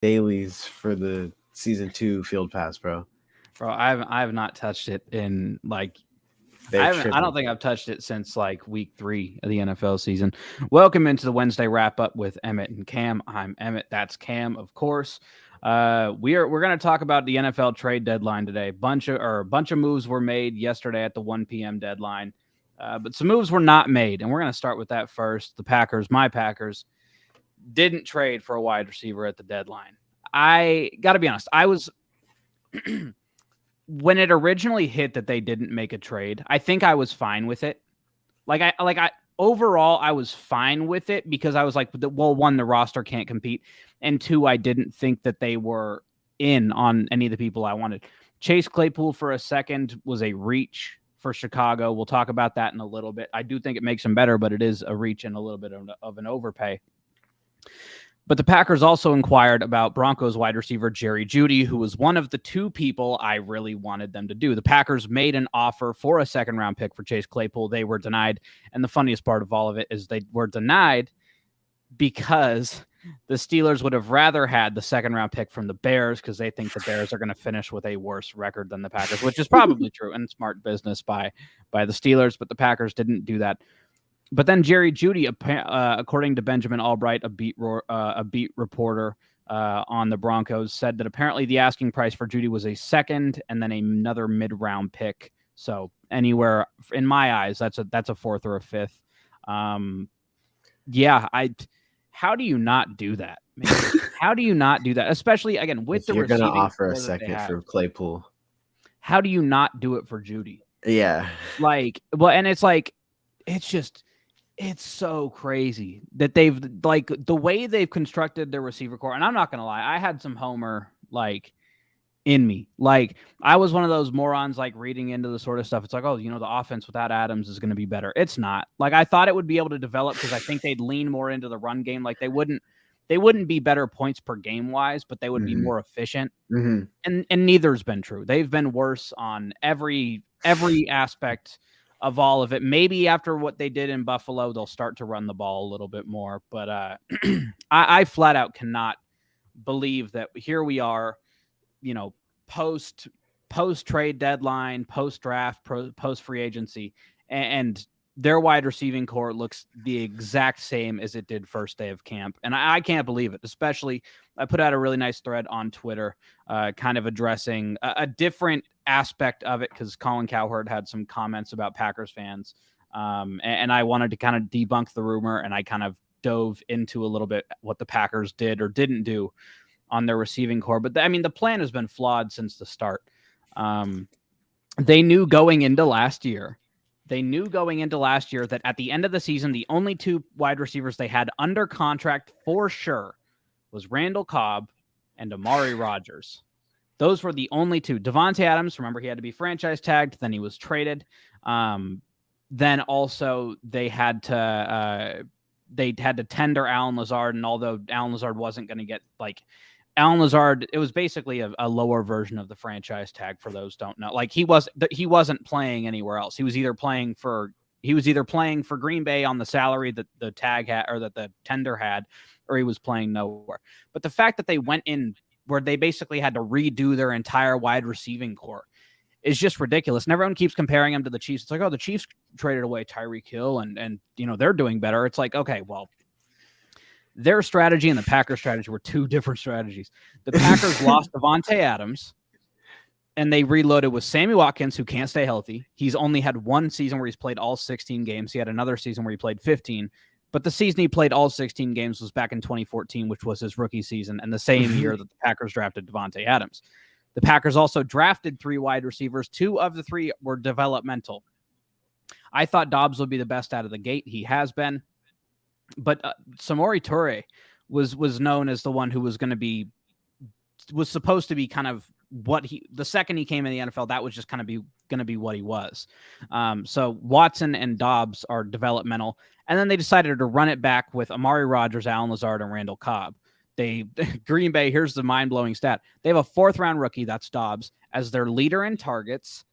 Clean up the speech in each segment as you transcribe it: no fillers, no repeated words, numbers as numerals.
dailies for the season 2 field pass, bro. Bro, I have not touched it in like They're I don't tripping. think I've touched it since like week 3 of the NFL season. Welcome into the Wednesday wrap up with Emmitt and Cam. I'm Emmitt. That's Cam, of course. We're going to talk about the NFL trade deadline today. A bunch of moves were made yesterday at the 1 p.m. deadline, but some moves were not made, and we're going to start with that first. The Packers, my Packers, didn't trade for a wide receiver at the deadline. I got to be honest. I was when it originally hit that they didn't make a trade, I think I was fine with it. I overall I was fine with it because I was like, well, one, the roster can't compete, and two, I didn't think that they were in on any of the people I wanted. Chase Claypool for a second was a reach for Chicago. We'll talk about that in a little bit. I do think it makes them better, but it is a reach and a little bit of an overpay. But the Packers also inquired about Broncos wide receiver Jerry Jeudy, who was one of the two people I really wanted them to do. The Packers made an offer for a second-round pick for Chase Claypool. They were denied. And the funniest part of all of it is they were denied because the Steelers would have rather had the second-round pick from the Bears because they think the Bears are going to finish with a worse record than the Packers, which is probably true and smart business by the Steelers, but the Packers didn't do that. But then Jerry Jeudy, according to Benjamin Albright, a beat reporter on the Broncos, said that apparently the asking price for Jeudy was a second and then another mid-round pick. So anywhere, in my eyes, that's a fourth or a fifth. How do you not do that, man? How do you not do that? Especially, again, with the You're going to receiving offer a core that they second have. for Claypool. How do you not do it for Jeudy? Yeah. And it's so crazy that they've the way they've constructed their receiver core. And I'm not going to lie, I had some homer in me. I was one of those morons reading into the sort of stuff. It's like, oh, the offense without Adams is going to be better. It's not. I thought it would be able to develop because I think they'd lean more into the run game. They wouldn't be better points per game wise, but they would be more efficient. And neither's been true. They've been worse on every aspect of all of it. Maybe after what they did in Buffalo, they'll start to run the ball a little bit more. But I flat out cannot believe that here we are, post trade deadline, post draft, post free agency, and their wide receiving core looks the exact same as it did first day of camp. And I can't believe it. Especially, I put out a really nice thread on Twitter kind of addressing a different aspect of it because Colin Cowherd had some comments about Packers fans. And I wanted to kind of debunk the rumor, and I kind of dove into a little bit what the Packers did or didn't do on their receiving core. But the plan has been flawed since the start. They knew going into last year that at the end of the season, the only two wide receivers they had under contract for sure was Randall Cobb and Amari Rodgers. Those were the only two. Davante Adams, remember, he had to be franchise tagged. Then he was traded. Then also they had to tender Allen Lazard. And although Allen Lazard wasn't going to get Allen Lazard, it was basically a lower version of the franchise tag for those don't know. He wasn't playing anywhere else. He was either playing for Green Bay on the salary that the tag had or that the tender had, or he was playing nowhere. But the fact that they went in where they basically had to redo their entire wide receiving core is just ridiculous. And everyone keeps comparing him to the Chiefs. It's like, oh, the Chiefs traded away Tyreek Hill and they're doing better. It's like, okay, well, their strategy and the Packers strategy were two different strategies. The Packers lost Davante Adams, and they reloaded with Sammy Watkins, who can't stay healthy. He's only had one season where he's played all 16 games. He had another season where he played 15. But the season he played all 16 games was back in 2014, which was his rookie season, and the same year that the Packers drafted Davante Adams. The Packers also drafted 3 wide receivers. 2 of the 3 were developmental. I thought Dobbs would be the best out of the gate. He has been. But Samori Toure was known as the one who was supposed to be kind of the second he came in the NFL, that was just kind of going to be what he was. So Watson and Dobbs are developmental. And then they decided to run it back with Amari Rodgers, Allen Lazard, and Randall Cobb. Green Bay, here's the mind-blowing stat. They have a 4th-round rookie, that's Dobbs, as their leader in targets,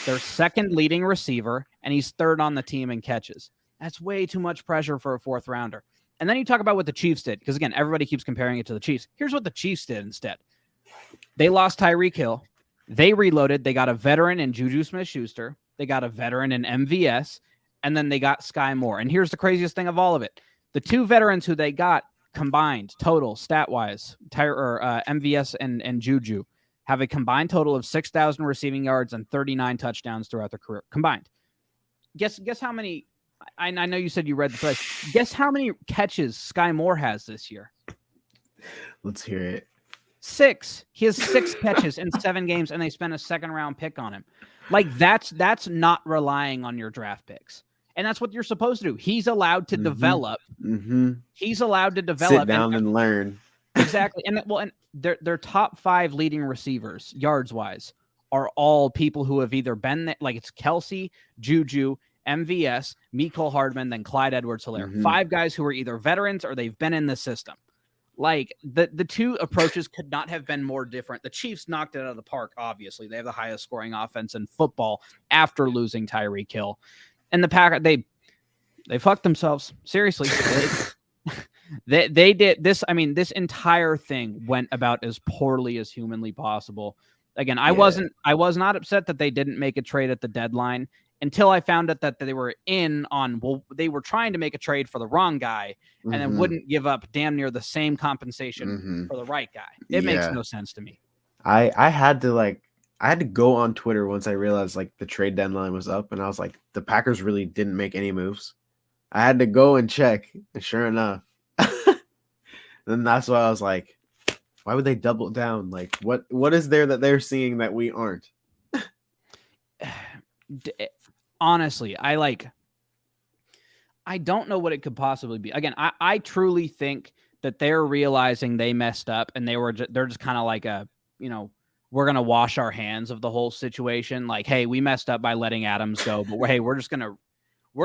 their second leading receiver, and he's 3rd on the team in catches. That's way too much pressure for a 4th rounder. And then you talk about what the Chiefs did, because again, everybody keeps comparing it to the Chiefs. Here's what the Chiefs did instead. They lost Tyreek Hill. They reloaded. They got a veteran in Juju Smith-Schuster. They got a veteran in MVS. And then they got Sky Moore. And here's the craziest thing of all of it. The two veterans who they got combined, total, stat-wise, MVS and Juju, have a combined total of 6,000 receiving yards and 39 touchdowns throughout their career. Combined. Guess how many... I know you said you read the price. Guess how many catches Sky Moore has this year? Let's hear it. 6. He has 6 catches in 7 games, and they spent a second-round pick on him. Like, that's not relying on your draft picks. And that's what you're supposed to do. He's allowed to develop. He's allowed to develop. Sit down and learn. Exactly. And their top 5 leading receivers, yards-wise, are all people who have either been there. Like, it's Kelsey, Juju, MVS, Mecole Hardman, then Clyde Edwards-Helaire. 5 guys who are either veterans or they've been in the system. Like, the two approaches could not have been more different. The Chiefs knocked it out of the park, obviously. They have the highest scoring offense in football after losing Tyreek Hill. And the Packers, they fucked themselves. Seriously. They did this. I mean, this entire thing went about as poorly as humanly possible. Again, I was not upset that they didn't make a trade at the deadline until I found out that they were they were trying to make a trade for the wrong guy and then wouldn't give up damn near the same compensation for the right guy. It makes no sense to me. I had to go on Twitter once I realized like the trade deadline was up, and I was like, the Packers really didn't make any moves. I had to go and check, and sure enough, then that's why I was like, why would they double down? Like, what is there that they're seeing that we aren't? Honestly, I don't know what it could possibly be. Again, I truly think that they're realizing they messed up, and they're just kind of like we're going to wash our hands of the whole situation. Like, hey, we messed up by letting Adams go, but we're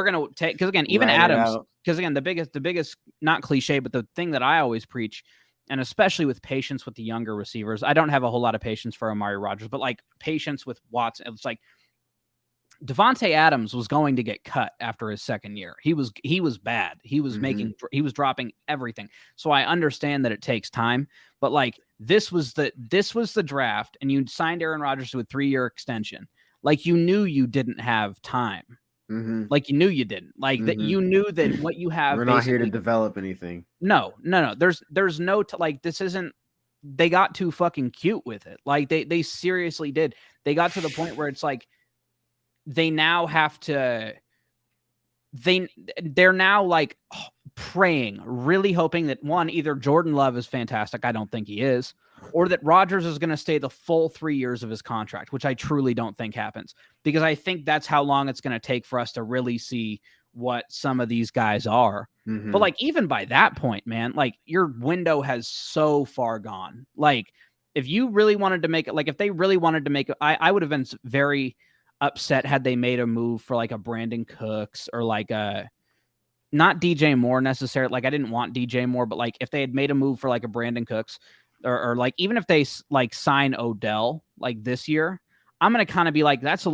going to take, because again, even Adams, because again, the biggest, not cliche, but the thing that I always preach, and especially with patience with the younger receivers, I don't have a whole lot of patience for Amari Rodgers, but like patience with Watson. It's like Devontae Adams was going to get cut after his second year. He was bad. He was he was dropping everything. So I understand that it takes time, but like this was the draft, and you signed Aaron Rodgers to a 3-year extension. Like, you knew you didn't have time. Like, you knew you didn't. Like that you knew that what you have. We're not here to develop anything. No. There's no like, this isn't. They got too fucking cute with it. Like they seriously did. They got to the point where it's like, they now have to, they're now like praying, really hoping that either Jordan Love is fantastic. I don't think he is, or that Rodgers is going to stay the full 3 years of his contract, which I truly don't think happens, because I think that's how long it's going to take for us to really see what some of these guys are. But like, even by that point, man, like your window has so far gone. Like, if you really wanted to make it, like if they really wanted to make it, I would have been very upset had they made a move for like a Brandon Cooks or like not DJ Moore necessarily. Like, I didn't want DJ Moore, but like if they had made a move for like a Brandon Cooks or like, even if they like sign Odell like this year, I'm going to kind of be like, that's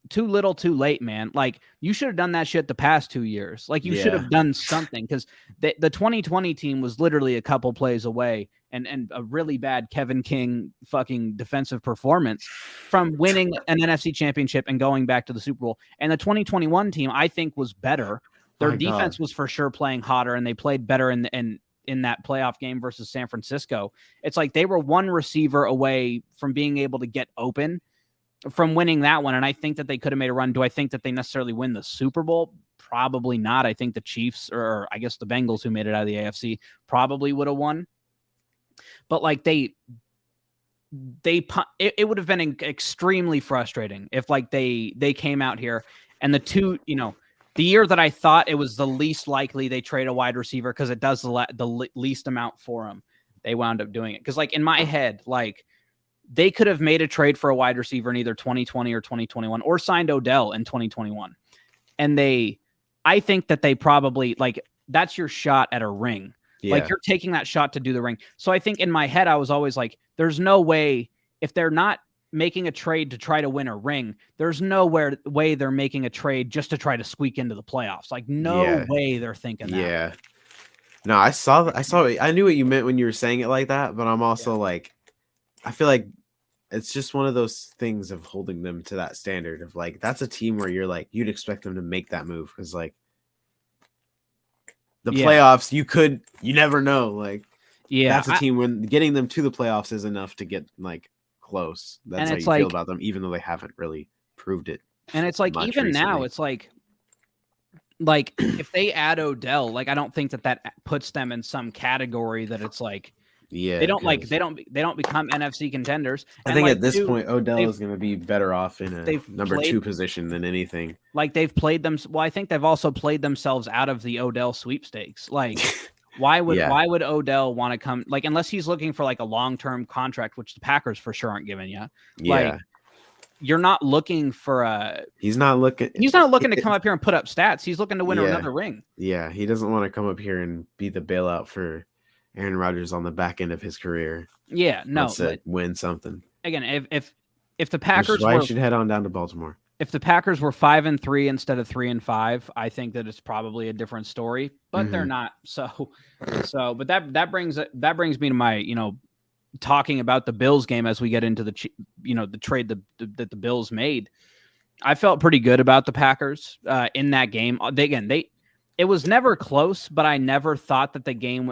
too little too late, man. Like, you should have done that shit the past 2 years. Like, you should have done something, because the 2020 team was literally a couple plays away and a really bad Kevin King fucking defensive performance from winning an NFC championship and going back to the Super Bowl. And the 2021 team, I think, was better. Their defense was for sure playing hotter, and they played better in that playoff game versus San Francisco. It's like they were one receiver away from being able to get open from winning that one. And I think that they could have made a run. Do I think that they necessarily win the Super Bowl? Probably not. I think the Chiefs, or I guess the Bengals, who made it out of the AFC, probably would have won. But like it would have been extremely frustrating if like they came out here and the year that I thought it was the least likely they trade a wide receiver because it does the least amount for them, they wound up doing it. Because like in my head, like they could have made a trade for a wide receiver in either 2020 or 2021, or signed Odell in 2021. And I think that they probably, like, that's your shot at a ring. Yeah. Like, you're taking that shot to do the ring. So I think in my head, I was always like, there's no way, if they're not making a trade to try to win a ring, there's no way they're making a trade just to try to squeak into the playoffs. Like, no way they're thinking that. Yeah. No, I knew what you meant when you were saying it like that, but I'm Yeah. also like, I feel like it's just one of those things of holding them to that standard of like, that's a team where you're like, you'd expect them to make that move because like the Yeah. playoffs, you never know. Like Yeah. that's a team when getting them to the playoffs is enough to get like close. And That's how it's you feel like, about them, even though they haven't really proved it much even now, recently. it's like if they add Odell, like I don't think that puts them in some category that it's like Yeah, because they don't become NFC contenders. I And think like at this two, point Odell they've is going to be better off in a they've number played 2 position than anything. like they've played them. Well, I think they've also played themselves out of the Odell sweepstakes. Like why Yeah. would Odell want to come, like, unless he's looking for like a long-term contract, which the Packers for sure aren't giving you. Like Yeah. you're not looking for a He's not looking to come up here and put up stats. He's looking to win yeah. another ring. Yeah, he doesn't want to come up here and be the bailout for Aaron Rodgers on the back end of his career. Yeah, no, Wants to win something. again, if the Which Packers is why were you should head on down to Baltimore. if the Packers were 5-3 instead of 3-5, I think that it's probably a different story. But they're not. So but that brings me to my talking about the Bills game as we get into the the trade that the Bills made. I felt pretty good about the Packers in that game. It was never close, but I never thought that the game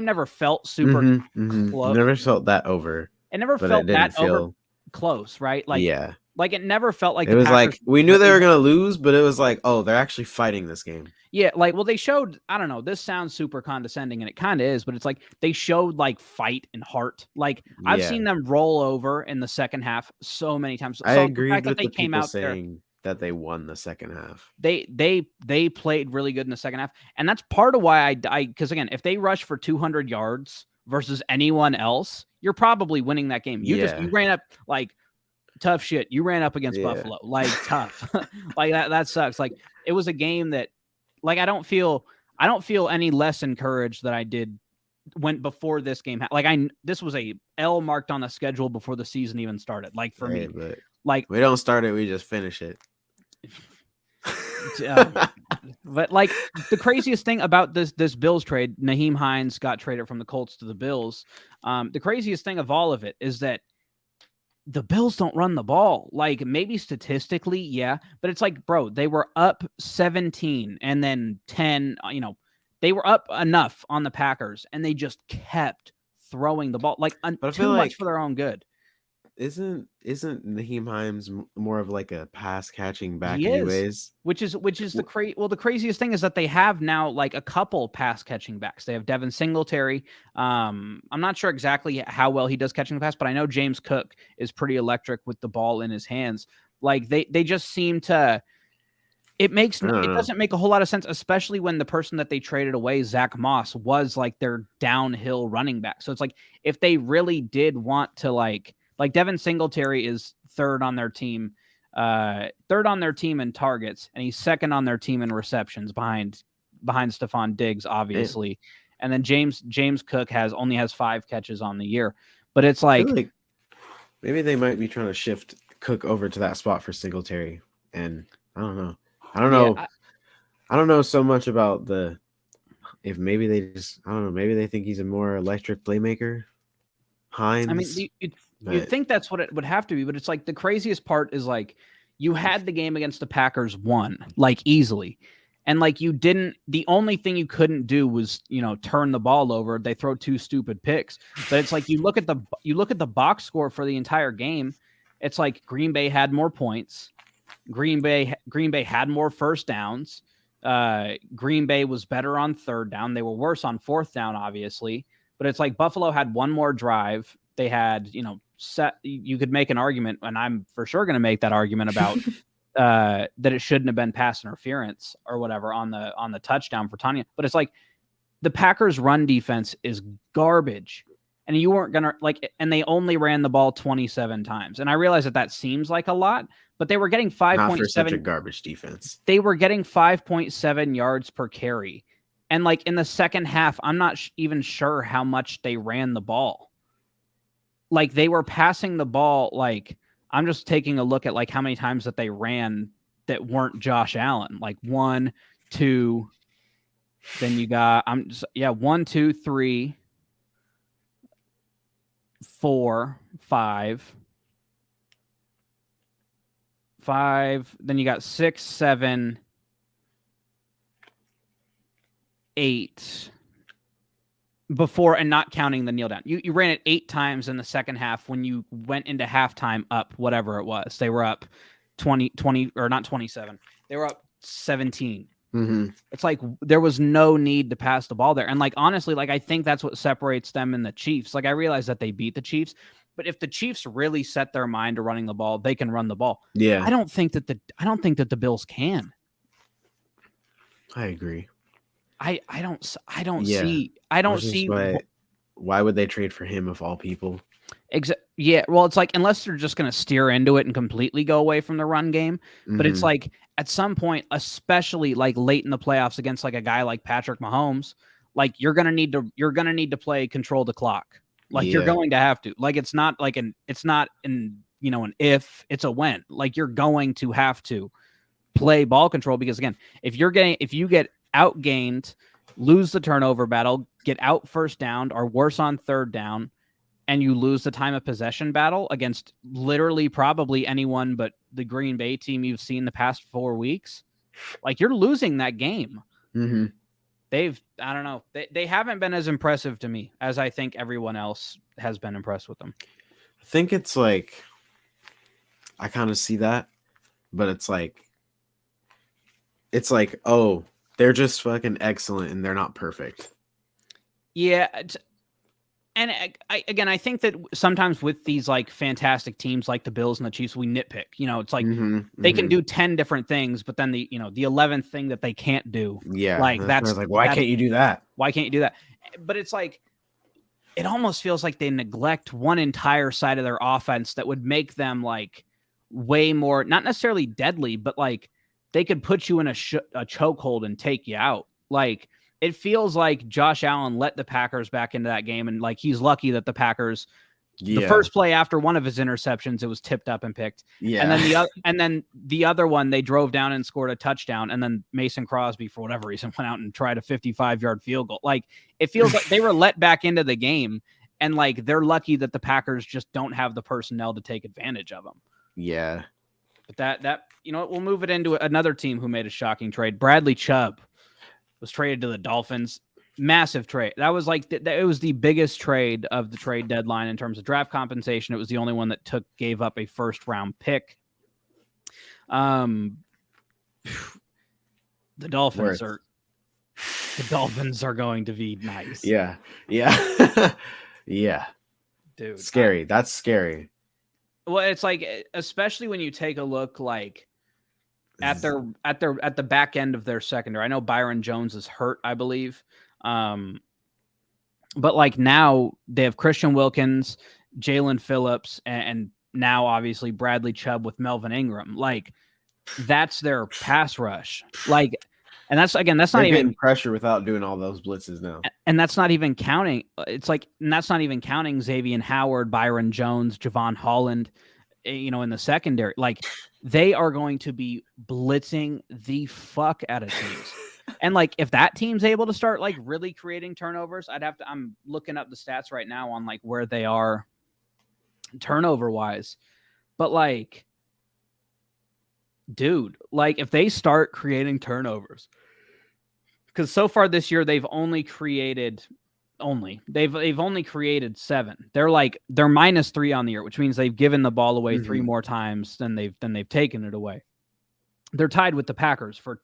never felt super close. Never felt that over. It never but felt it didn't that over feel close, right? yeah. Like it never felt like It the was Packers like we knew they really were gonna lose, but it was like, oh, they're actually fighting this game. Yeah, well, they showed, I don't know, this sounds super condescending, and it kind of is, but it's like they showed like fight and heart. Like I've seen them roll over in the second half so many times. I So the agreed fact that with they the came people out there, saying that they won the second half. they played really good in the second half, and that's part of why I because again, if they rush for 200 yards versus anyone else, you're probably winning that game. You ran up like tough shit. You ran up against Buffalo, like tough, like that sucks. Like it was a game that, like, I don't feel any less encouraged than I did when before this game. Like this was a L marked on the schedule before the season even started. Like for me, but like we don't start it, we just finish it. But like the craziest thing about this Bills trade, Naheem Hines got traded from the Colts to the Bills. The craziest thing of all of it is that the Bills don't run the ball. Like maybe statistically, yeah, but it's like, bro, they were up 17 and then 10, they were up enough on the Packers and they just kept throwing the ball like too much for their own good. Isn't Naheem Hines more of like a pass catching back He anyways? Is, which is the craziest thing is that they have now like a couple pass catching backs. They have Devin Singletary. I'm not sure exactly how well he does catching the pass, but I know James Cook is pretty electric with the ball in his hands. Like they just seem to. It doesn't make a whole lot of sense, especially when the person that they traded away, Zach Moss, was like their downhill running back. So it's like if they really did want to like Devin Singletary is third on their team in targets, and he's second on their team in receptions behind Stephon Diggs, obviously. And then James Cook only has 5 catches on the year. But it's like maybe they might be trying to shift Cook over to that spot for Singletary. And I don't know. I don't know so much about if maybe they just, I don't know, maybe they think he's a more electric playmaker. Hines. I mean, you'd think that's what it would have to be, but it's like the craziest part is like you had the game against the Packers won like easily. And like you didn't, the only thing you couldn't do was, turn the ball over. They throw 2 stupid picks. But it's like you look at the box score for the entire game. It's like Green Bay had more points. Green Bay had more first downs. Green Bay was better on third down. They were worse on fourth down, obviously. But it's like Buffalo had one more drive. They had, you could make an argument, and I'm for sure going to make that argument about that it shouldn't have been pass interference or whatever on the touchdown for Tanya. But it's like the Packers' run defense is garbage. And you weren't going to and they only ran the ball 27 times. And I realize that seems like a lot, but they were getting 5.7. Not for such a garbage defense. They were getting 5.7 yards per carry. And like in the second half, I'm not even sure how much they ran the ball. Like they were passing the ball. Like I'm just taking a look at like how many times that they ran that weren't Josh Allen. Like 1, 2, Then you got 1, 2, 3, 4, 5. Then you got 6, 7, 8 before, and not counting the kneel down. You ran it 8 times in the second half when you went into halftime up whatever it was. They were up 20 or not 27. They were up 17. Mm-hmm. It's like there was no need to pass the ball there. And like honestly, like I think that's what separates them and the Chiefs. Like I realize that they beat the Chiefs, but if the Chiefs really set their mind to running the ball, they can run the ball. Yeah. I don't think that the Bills can. I agree. I don't see why would they trade for him of all people? Yeah, well, it's like unless they're just going to steer into it and completely go away from the run game, but it's like at some point, especially like late in the playoffs against like a guy like Patrick Mahomes, like you're going to need to play control the clock. Like you're going to have to. Like it's not an if, it's a when. Like you're going to have to play ball control because again, if you get outgained, lose the turnover battle, get out first down or worse on third down, and you lose the time of possession battle against literally probably anyone but the Green Bay team you've seen the past 4 weeks, like you're losing that game. Mm-hmm. I don't know. They haven't been as impressive to me as I think everyone else has been impressed with them. I think it's like, I kind of see that, but it's like, oh, they're just fucking excellent and they're not perfect. Yeah. And I think that sometimes with these like fantastic teams like the Bills and the Chiefs, we nitpick. It's like they can do 10 different things, but then the 11th thing that they can't do. Yeah, like that's like, why can't you do that? Why can't you do that? But it's like it almost feels like they neglect one entire side of their offense that would make them like way more, not necessarily deadly, but like they could put you in a chokehold and take you out. Like it feels like Josh Allen let the Packers back into that game, and like he's lucky that the Packers, the first play after one of his interceptions, it was tipped up and picked. Yeah, and then the other one, they drove down and scored a touchdown, and then Mason Crosby, for whatever reason, went out and tried a 55-yard field goal. Like it feels like they were let back into the game, and like they're lucky that the Packers just don't have the personnel to take advantage of them. Yeah, but that we'll move it into another team who made a shocking trade. Bradley Chubb was traded to the Dolphins. Massive trade. That was like it was the biggest trade of the trade deadline in terms of draft compensation. It was the only one that gave up a first round pick. The Dolphins are going to be nice. Yeah. Yeah. Dude. Scary. That's scary. Well, it's like, especially when you take a look like at the back end of their secondary. I know Byron Jones is hurt, I believe. But like now they have Christian Wilkins, Jalen Phillips, and now obviously Bradley Chubb with Melvin Ingram. Like that's their pass rush. Like, and that's not even pressure without doing all those blitzes now. And that's not even counting. It's like, and that's not even counting Xavier Howard, Byron Jones, Javon Holland, in the secondary. Like they are going to be blitzing the fuck out of teams. And like, if that team's able to start like really creating turnovers, I'm looking up the stats right now on like where they are turnover wise, but like, dude, like if they start creating turnovers, because so far this year, they've only created 7. They're -3 on the year, which means they've given the ball away 3 more times than they've taken it away. They're tied with the Packers for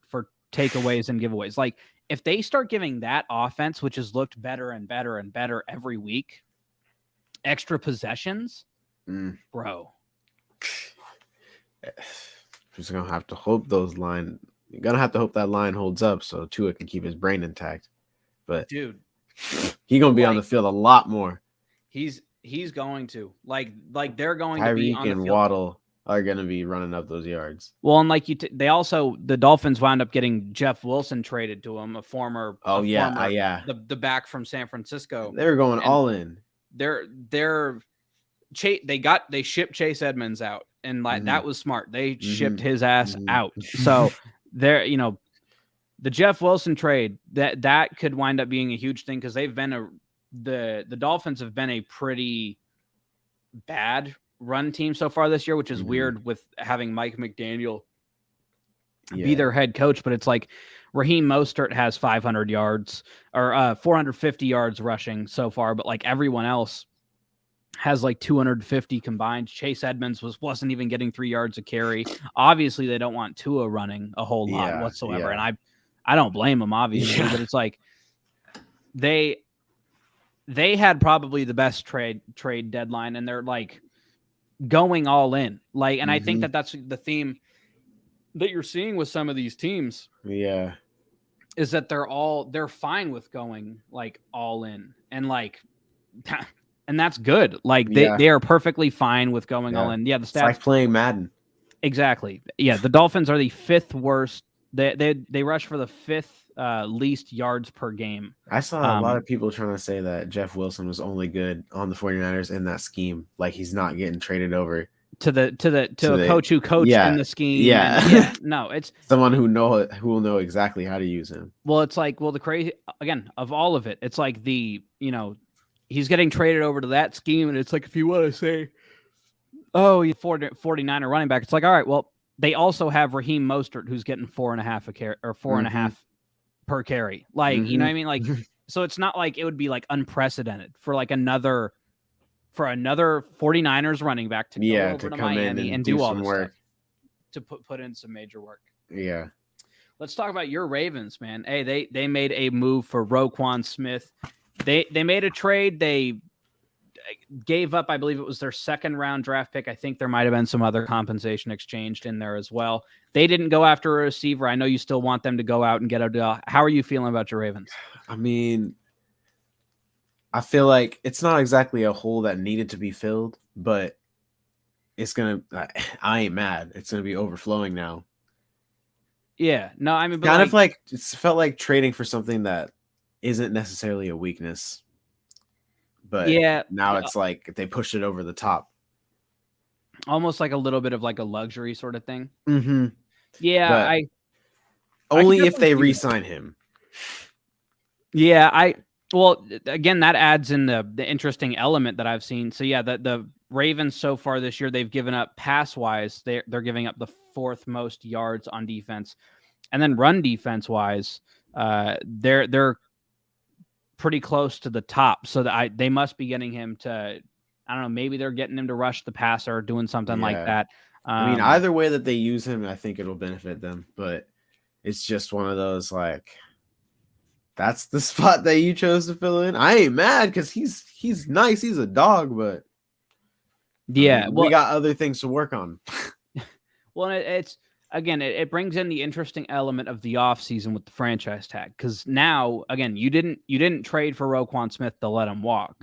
takeaways and giveaways. Like if they start giving that offense, which has looked better and better and better every week, extra possessions, bro. Just gonna have to hope you're gonna have to hope that line holds up so Tua can keep his brain intact. But dude, he's gonna be on the field a lot more. He's going to like they're going Tyreek to be on the field. and Waddle are gonna be running up those yards. Well, and like the Dolphins wound up getting Jeff Wilson traded to him, the back from San Francisco. They were going all in. They shipped Chase Edmonds out, and like that was smart. They shipped his ass out. So they're the Jeff Wilson trade, that could wind up being a huge thing because they've been the Dolphins have been a pretty bad run team so far this year, which is weird with having Mike McDaniel be their head coach. But it's like Raheem Mostert has 500 yards or 450 yards rushing so far, but like everyone else has like 250 combined. Chase Edmonds wasn't even getting 3 yards a carry. Obviously, they don't want Tua running a whole lot whatsoever, and I don't blame them, obviously, but it's like they had probably the best trade deadline, and they're like going all in. Like, and I think that's the theme that you're seeing with some of these teams. Yeah. Is that they're fine with going like all in and like and that's good. Like they are perfectly fine with going all in. Yeah, the stats, it's like playing Madden. Exactly. Yeah, the Dolphins are the 5th worst. They rush for the 5th least yards per game. I saw a lot of people trying to say that Jeff Wilson was only good on the 49ers in that scheme. Like he's not getting traded over to a coach who coached in the scheme. Yeah. No, it's someone who will know exactly how to use him. Well, it's like, the crazy again of all of it. It's like he's getting traded over to that scheme, and it's like if you want to say, oh, he's 49er running back, it's like, all right, well, they also have Raheem Mostert who's getting 4.5 a carry or 4.5 per carry. Like, you know what I mean? Like, so it's not like it would be like unprecedented for like another 49ers running back to go over to Miami and do all this work to put in some major work. Yeah. Let's talk about your Ravens, man. Hey, they made a move for Roquan Smith. They made a trade. They gave up, I believe it was their 2nd round draft pick. I think there might have been some other compensation exchanged in there as well. They didn't go after a receiver. I know you still want them to go out and get a. How are you feeling about your Ravens? I mean, I feel like it's not exactly a hole that needed to be filled, but it's going to, I ain't mad. It's going to be overflowing now. Yeah. No, I mean, kind of like, it's felt like trading for something that isn't necessarily a weakness, but now it's like they pushed it over the top. Almost like a little bit of like a luxury sort of thing. Yeah. But only if they re-sign him. Yeah. Well, again, that adds in the interesting element that I've seen. So yeah, the Ravens so far this year, they've given up pass-wise. They're giving up the 4th most yards on defense, and then run defense-wise, they're pretty close to the top. So that they must be getting him to, I don't know, maybe they're getting him to rush the passer or doing something like that. I mean, either way that they use him, I think it'll benefit them. But it's just one of those like, that's the spot that you chose to fill in. I ain't mad because he's nice. He's a dog, but yeah, we got other things to work on. Well, it's again, it brings in the interesting element of the offseason with the franchise tag, because now again, you didn't trade for Roquan Smith to let him walk,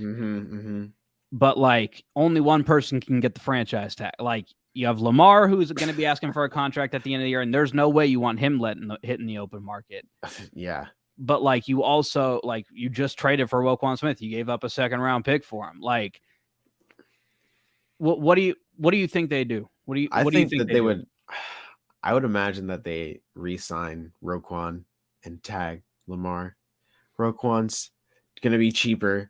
but like only one person can get the franchise tag. Like you have Lamar, who's going to be asking for a contract at the end of the year, and there's no way you want him hitting the open market. Yeah. But like you also like you just traded for Roquan Smith. You gave up a 2nd round pick for him. Like, what do you think they do? I think that they would. I would imagine that they re-sign Roquan and tag Lamar. Roquan's gonna be cheaper.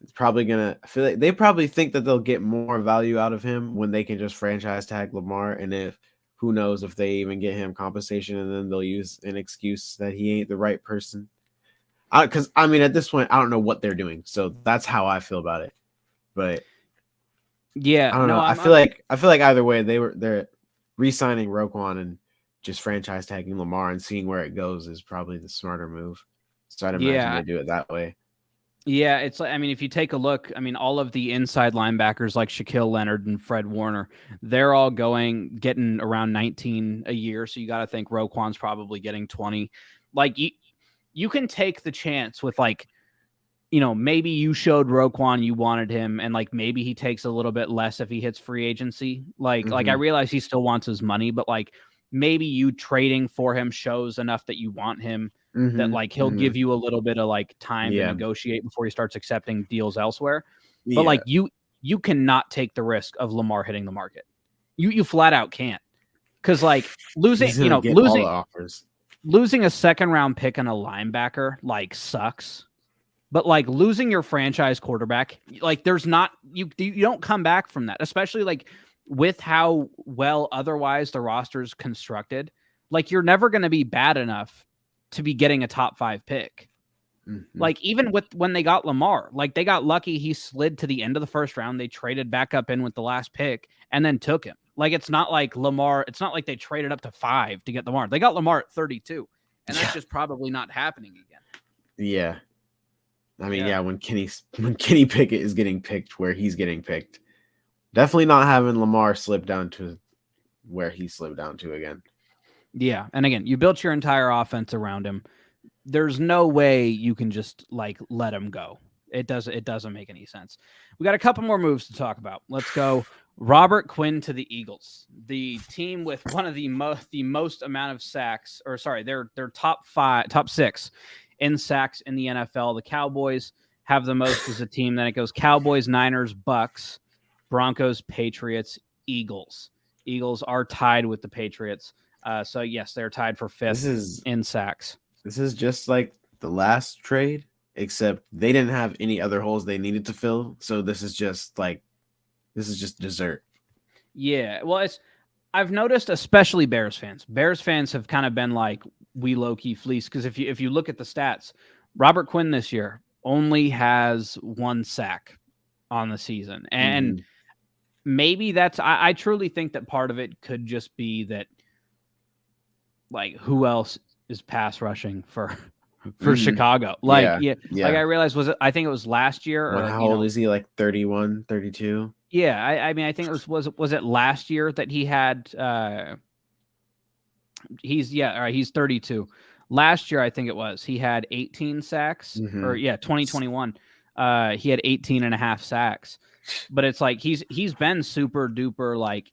It's probably gonna. I feel like they probably think that they'll get more value out of him when they can just franchise tag Lamar, and if. Who knows if they even get him compensation, and then they'll use an excuse that he ain't the right person. Because I mean, at this point, I don't know what they're doing, so that's how I feel about it. But yeah, I don't know. I feel like either way, they're re-signing Roquan and just franchise tagging Lamar and seeing where it goes is probably the smarter move. So I'd imagine they do it that way. Yeah, it's like, I mean, if you take a look, I mean, all of the inside linebackers like Shaquille Leonard and Fred Warner, they're all getting around 19 a year. So you got to think Roquan's probably getting 20. Like you can take the chance with like, maybe you showed Roquan you wanted him, and like maybe he takes a little bit less if he hits free agency. Like I realize he still wants his money, but like maybe you trading for him shows enough that you want him. That like he'll give you a little bit of like time to negotiate before he starts accepting deals elsewhere. But like you cannot take the risk of Lamar hitting the market. You flat out can't, because like losing all the offers. losing a second round pick and a linebacker like sucks. But like losing your franchise quarterback, like there's not you don't come back from that, especially like with how well otherwise the roster's constructed. Like you're never going to be bad enough to be getting a top 5 pick. Mm-hmm. Like even with when they got Lamar, like they got lucky he slid to the end of the first round. They traded back up in with the last pick and then took him. Like it's not like Lamar, it's not like they traded up to 5 to get Lamar. They got Lamar at 32. And that's just probably not happening again. Yeah. I mean, when Kenny Pickett is getting picked where he's getting picked, definitely not having Lamar slip down to where he slipped down to again. Yeah, and again, you built your entire offense around him. There's no way you can just like let him go. It doesn't make any sense. We got a couple more moves to talk about. Let's go. Robert Quinn to the Eagles, the team with one of the most amount of sacks, or sorry, they're top 6 in sacks in the NFL. The Cowboys have the most as a team. Then it goes Cowboys, Niners, Bucks, Broncos, Patriots, Eagles. Eagles are tied with the Patriots. So yes, they're tied for 5th in sacks. This is just like the last trade, except they didn't have any other holes they needed to fill. So this is just dessert. Yeah, well, I've noticed, especially Bears fans. Bears fans have kind of been like, we low-key fleece, because if you look at the stats, Robert Quinn this year only has 1 sack on the season. And maybe that's I truly think that part of it could just be that, like, who else is pass rushing for Chicago? Like, like I realized, I think it was last year. Or how old is he? Like 31, 32? Yeah, I mean, I think it was it last year that he had he's 32. Last year I think it was. He had 18 sacks 2021. He had 18 and a half sacks. But it's like he's been super duper like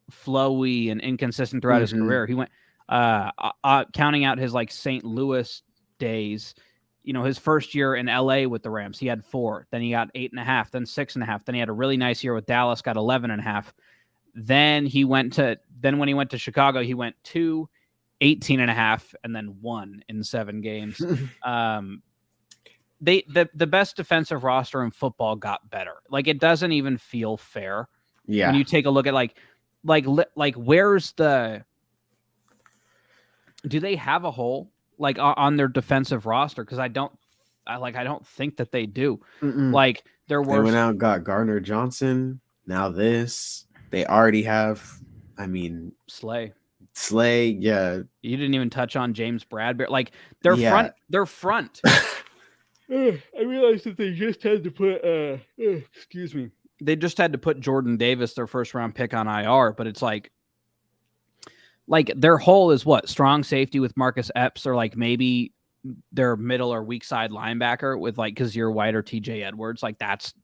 flowy and inconsistent throughout his career. He went counting out his like St. Louis days. You know, his first year in LA with the Rams, he had 4. Then he got 8.5. Then 6.5. Then he had a really nice year with Dallas, got 11.5. Then when he went to Chicago, he went 2, 18.5, and then 1 in 7 games. The best defensive roster in football got better. Like it doesn't even feel fair. Yeah. When you take a look at like where's the? Do they have a hole? Like on their defensive roster, because I don't think that they do. Like they went out and got Gardner Johnson. Now they already have. I mean, Slay. Yeah. You didn't even touch on James Bradbury. Like their front. I realized that they just had to put. Excuse me. They just had to put Jordan Davis, their first round pick, on IR, but it's like their hole is what? Strong safety with Marcus Epps, or like maybe their middle or weak side linebacker with like Kazir White or TJ Edwards. Like that's,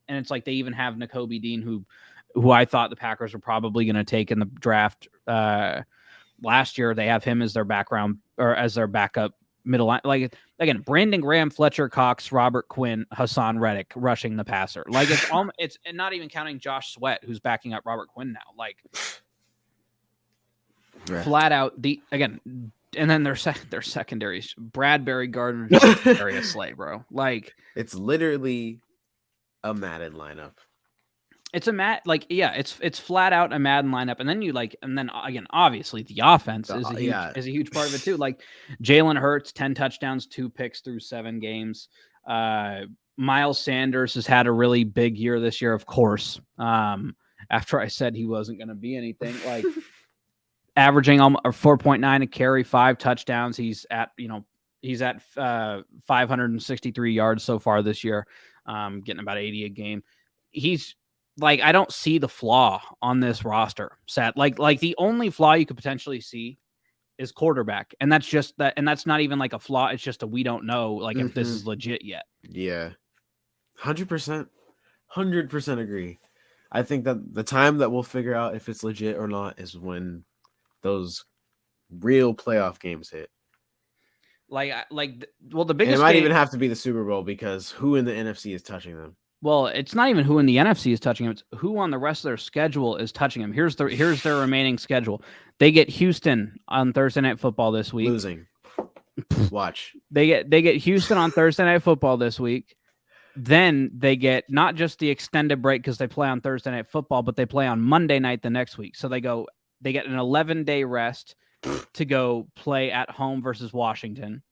and it's like they even have Nakobe Dean, who I thought the Packers were probably going to take in the draft last year. They have him as their background or as their backup middle line. Like again, Brandon Graham, Fletcher Cox, Robert Quinn, Hassan Reddick rushing the passer. Like it's not even counting Josh Sweat, who's backing up Robert Quinn now. Like. Flat out and then their secondary, Bradbury, Gardner, Darius Slay, bro. Like it's literally a Madden lineup. It's it's flat out a Madden lineup, and then again, obviously the offense is a huge part of it too. Like Jalen Hurts, 10 touchdowns, 2 picks through 7 games. Miles Sanders has had a really big year this year, of course. After I said he wasn't going to be anything, like. Averaging 4.9 a carry, 5 touchdowns. He's at 563 yards so far this year, getting about 80 a game. He's like, I don't see the flaw on this roster. Set like the only flaw you could potentially see is quarterback, and that's just that, and that's not even like a flaw. It's just we don't know like if this is legit yet. Yeah, 100%, 100% agree. I think that the time that we'll figure out if it's legit or not is when those real playoff games hit. The biggest. It might even have to be the Super Bowl, because who in the NFC is touching them? Well, it's not even who in the NFC is touching him. It's who on the rest of their schedule is touching him. Here's their remaining schedule. They get Houston on Thursday Night Football this week. Losing. Watch. They get Houston on Thursday Night Football this week. Then they get not just the extended break because they play on Thursday Night Football, but they play on Monday night the next week. So they get an 11-day rest to go play at home versus Washington.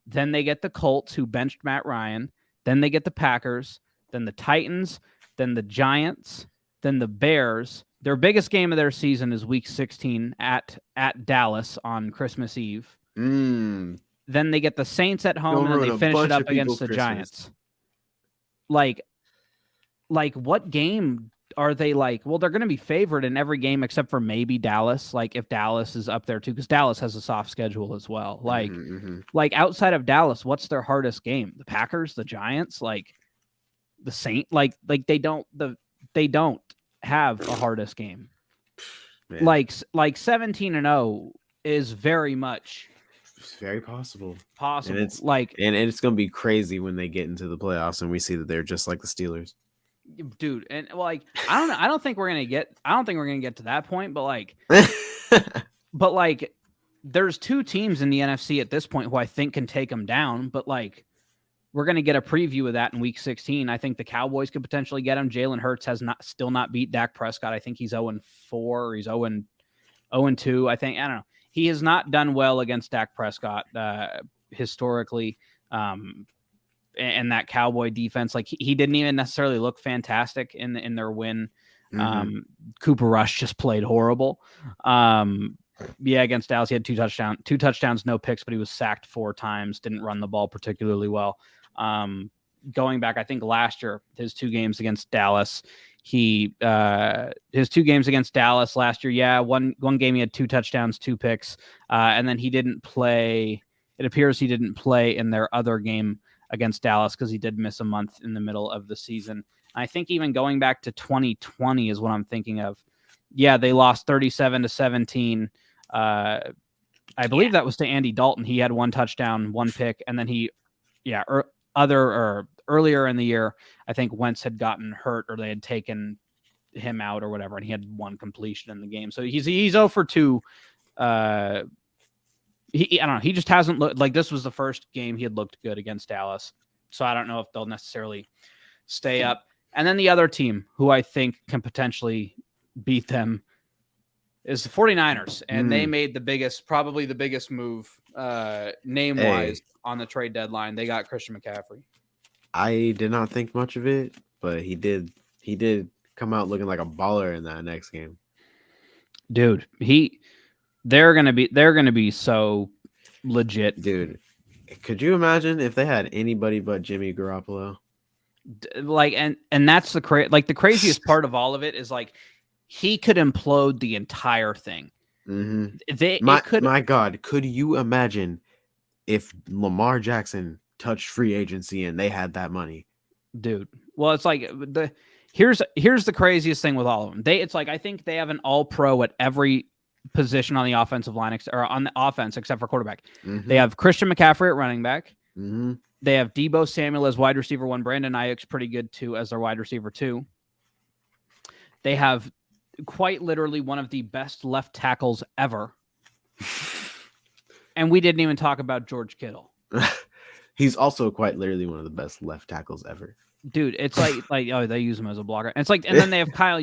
Then they get the Colts, who benched Matt Ryan. Then they get the Packers, then the Titans, then the Giants, then the Bears. Their biggest game of their season is Week 16 at Dallas on Christmas Eve. Then they get the Saints at home, and then they finish it up against the Giants. Like what game are they like? Well, they're going to be favored in every game except for maybe Dallas. Like if Dallas is up there too, because Dallas has a soft schedule as well. Like outside of Dallas, what's their hardest game? The Packers, the Giants, like the Saint. Like they don't have a hardest game. Man. Like 17-0 is very much. It's very possible. And it's going to be crazy when they get into the playoffs and we see that they're just like the Steelers. Dude, and like I don't think we're gonna get to that point, but like there's two teams in the NFC at this point who I think can take them down, but like we're gonna get a preview of that in Week 16. I think the Cowboys could potentially get him. Jalen Hurts has still not beat Dak Prescott. I think he's 0-4 or he's 0-2. I don't know. He has not done well against Dak Prescott historically. And that Cowboy defense, like he didn't even necessarily look fantastic in their win. Cooper Rush just played horrible. Against Dallas, he had two touchdowns, no picks, but he was sacked 4 times. Didn't run the ball particularly well. Going back, I think last year, his 2 games against Dallas, last year, one game he had 2 touchdowns, 2 picks, and then he didn't play. It appears he didn't play in their other game against Dallas because he did miss a month in the middle of the season. I think even going back to 2020 is what I'm thinking of. Yeah, they lost 37-17. I believe that was to Andy Dalton. He had 1 touchdown, 1 pick, and then earlier in the year, I think Wentz had gotten hurt or they had taken him out or whatever, and he had 1 completion in the game. So he's 0 for 2. I don't know. He just hasn't looked like this was the first game he had looked good against Dallas. So I don't know if they'll necessarily stay up. And then the other team who I think can potentially beat them is the 49ers. And they made probably the biggest move name-wise on the trade deadline. They got Christian McCaffrey. I did not think much of it, but he did come out looking like a baller in that next game. Dude, they're gonna be so legit, dude. Could you imagine if they had anybody but Jimmy Garoppolo? Like, and that's the craziest part of all of it is like he could implode the entire thing. My God, could you imagine if Lamar Jackson touched free agency and they had that money, dude? Well, it's like here's the craziest thing with all of them. It's like I think they have an all-pro at every position on the offensive line or on the offense except for quarterback. They have Christian McCaffrey at running back. They have Deebo Samuel as wide receiver 1. Brandon Ayuk's pretty good too as their wide receiver 2. They have quite literally one of the best left tackles ever. And we didn't even talk about George Kittle. He's also quite literally one of the best left tackles ever. Dude, it's like oh, they use him as a blocker. And it's like, and then they have Kyle.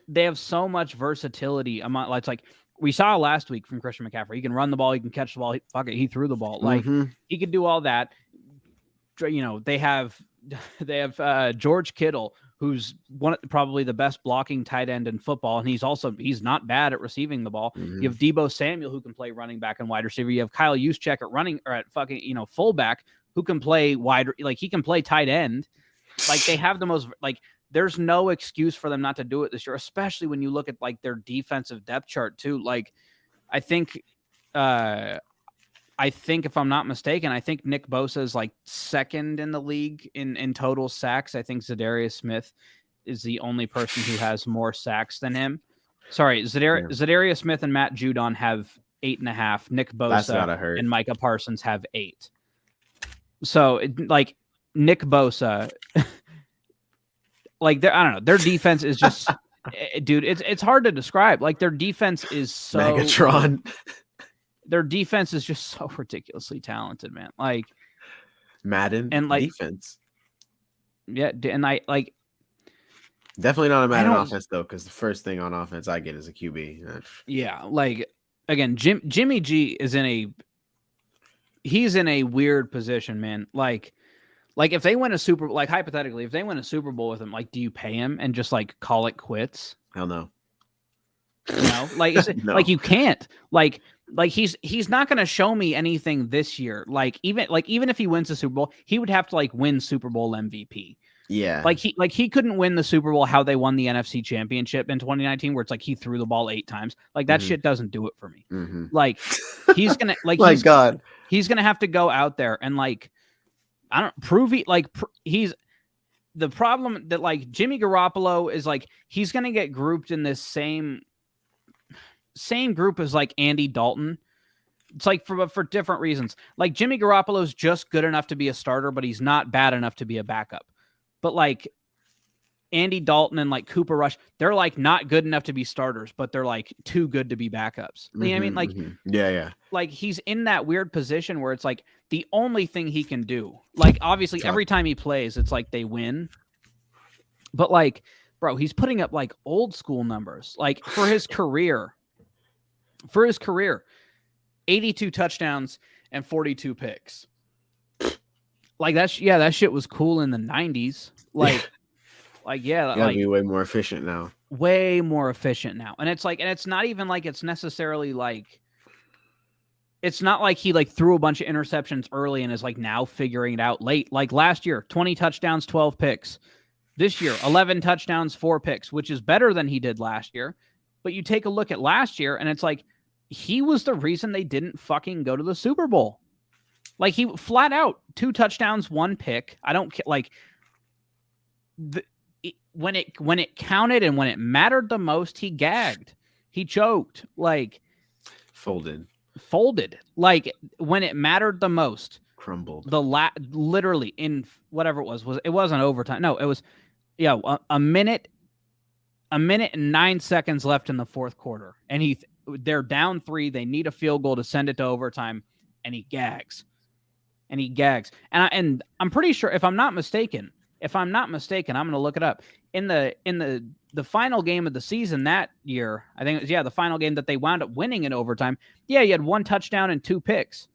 They have so much versatility. It's like we saw last week from Christian McCaffrey. He can run the ball. He can catch the ball. He threw the ball. Like he could do all that. You know, they have George Kittle, who's probably the best blocking tight end in football, and he's not bad at receiving the ball. You have Deebo Samuel, who can play running back and wide receiver. You have Kyle Juszczyk at running or at fullback, who can play wide, like he can play tight end. Like they have the most there's no excuse for them not to do it this year, especially when you look at like their defensive depth chart too. Like I think if I'm not mistaken, I think Nick Bosa is like 2nd in the league in total sacks. I think Zadarius Smith is the only person who has more sacks than him. Sorry, Zadarius Smith and Matt Judon have 8.5. Nick Bosa and Micah Parsons have 8. So Nick Bosa like I don't know, their defense is just, dude, it's hard to describe. Like their defense is so Megatron. Their defense is just so ridiculously talented, man. Like Madden and like defense. yeah, and I like definitely not a Madden offense though, because the first thing on offense I get is a QB. Yeah, like again, Jimmy G is he's in a weird position, man. Like if they win a like hypothetically, if they win a Super Bowl with him, like, do you pay him and just like call it quits? Hell no. You know, like No. like you can't. Like he's not going to show me anything this year. Like even if he wins the Super Bowl, he would have to like win Super Bowl MVP. Yeah. Like he couldn't win the Super Bowl how they won the NFC Championship in 2019, where it's like he threw the ball 8 times. Like that shit doesn't do it for me. Like he's gonna like my God, he's gonna have to go out there and like I don't prove he like he's the problem that like Jimmy Garoppolo is like he's gonna get grouped in this same group as like Andy Dalton. It's like for different reasons. Like Jimmy Garoppolo's just good enough to be a starter, but he's not bad enough to be a backup. But like Andy Dalton and like Cooper Rush, they're like not good enough to be starters, but they're like too good to be backups. You know what I mean? Like, yeah. Like he's in that weird position where it's like the only thing he can do. Like obviously every time he plays, it's like they win. But like, bro, he's putting up like old school numbers. Like for his career, 82 touchdowns and 42 picks. Like that shit was cool in the 90s. Like yeah, gotta be way more efficient now. Way more efficient now. And it's like, and it's not even like it's necessarily like it's not like he like threw a bunch of interceptions early and is like now figuring it out late. Like last year, 20 touchdowns, 12 picks. This year, 11 touchdowns, 4 picks, which is better than he did last year. But you take a look at last year and it's like he was the reason they didn't fucking go to the Super Bowl. Like he flat out 2 touchdowns, 1 pick. I don't like when it counted and when it mattered the most, he gagged. He choked, like folded. Like when it mattered the most, crumbled. Literally in whatever it wasn't overtime. No, it was a minute and 9 seconds left in the fourth quarter, and they're down 3. They need a field goal to send it to overtime, and he gags. And I'm pretty sure, if I'm not mistaken, I'm going to look it up. In the final game of the season that year, I think it was the final game that they wound up winning in overtime. Yeah, he had 1 touchdown and 2 picks.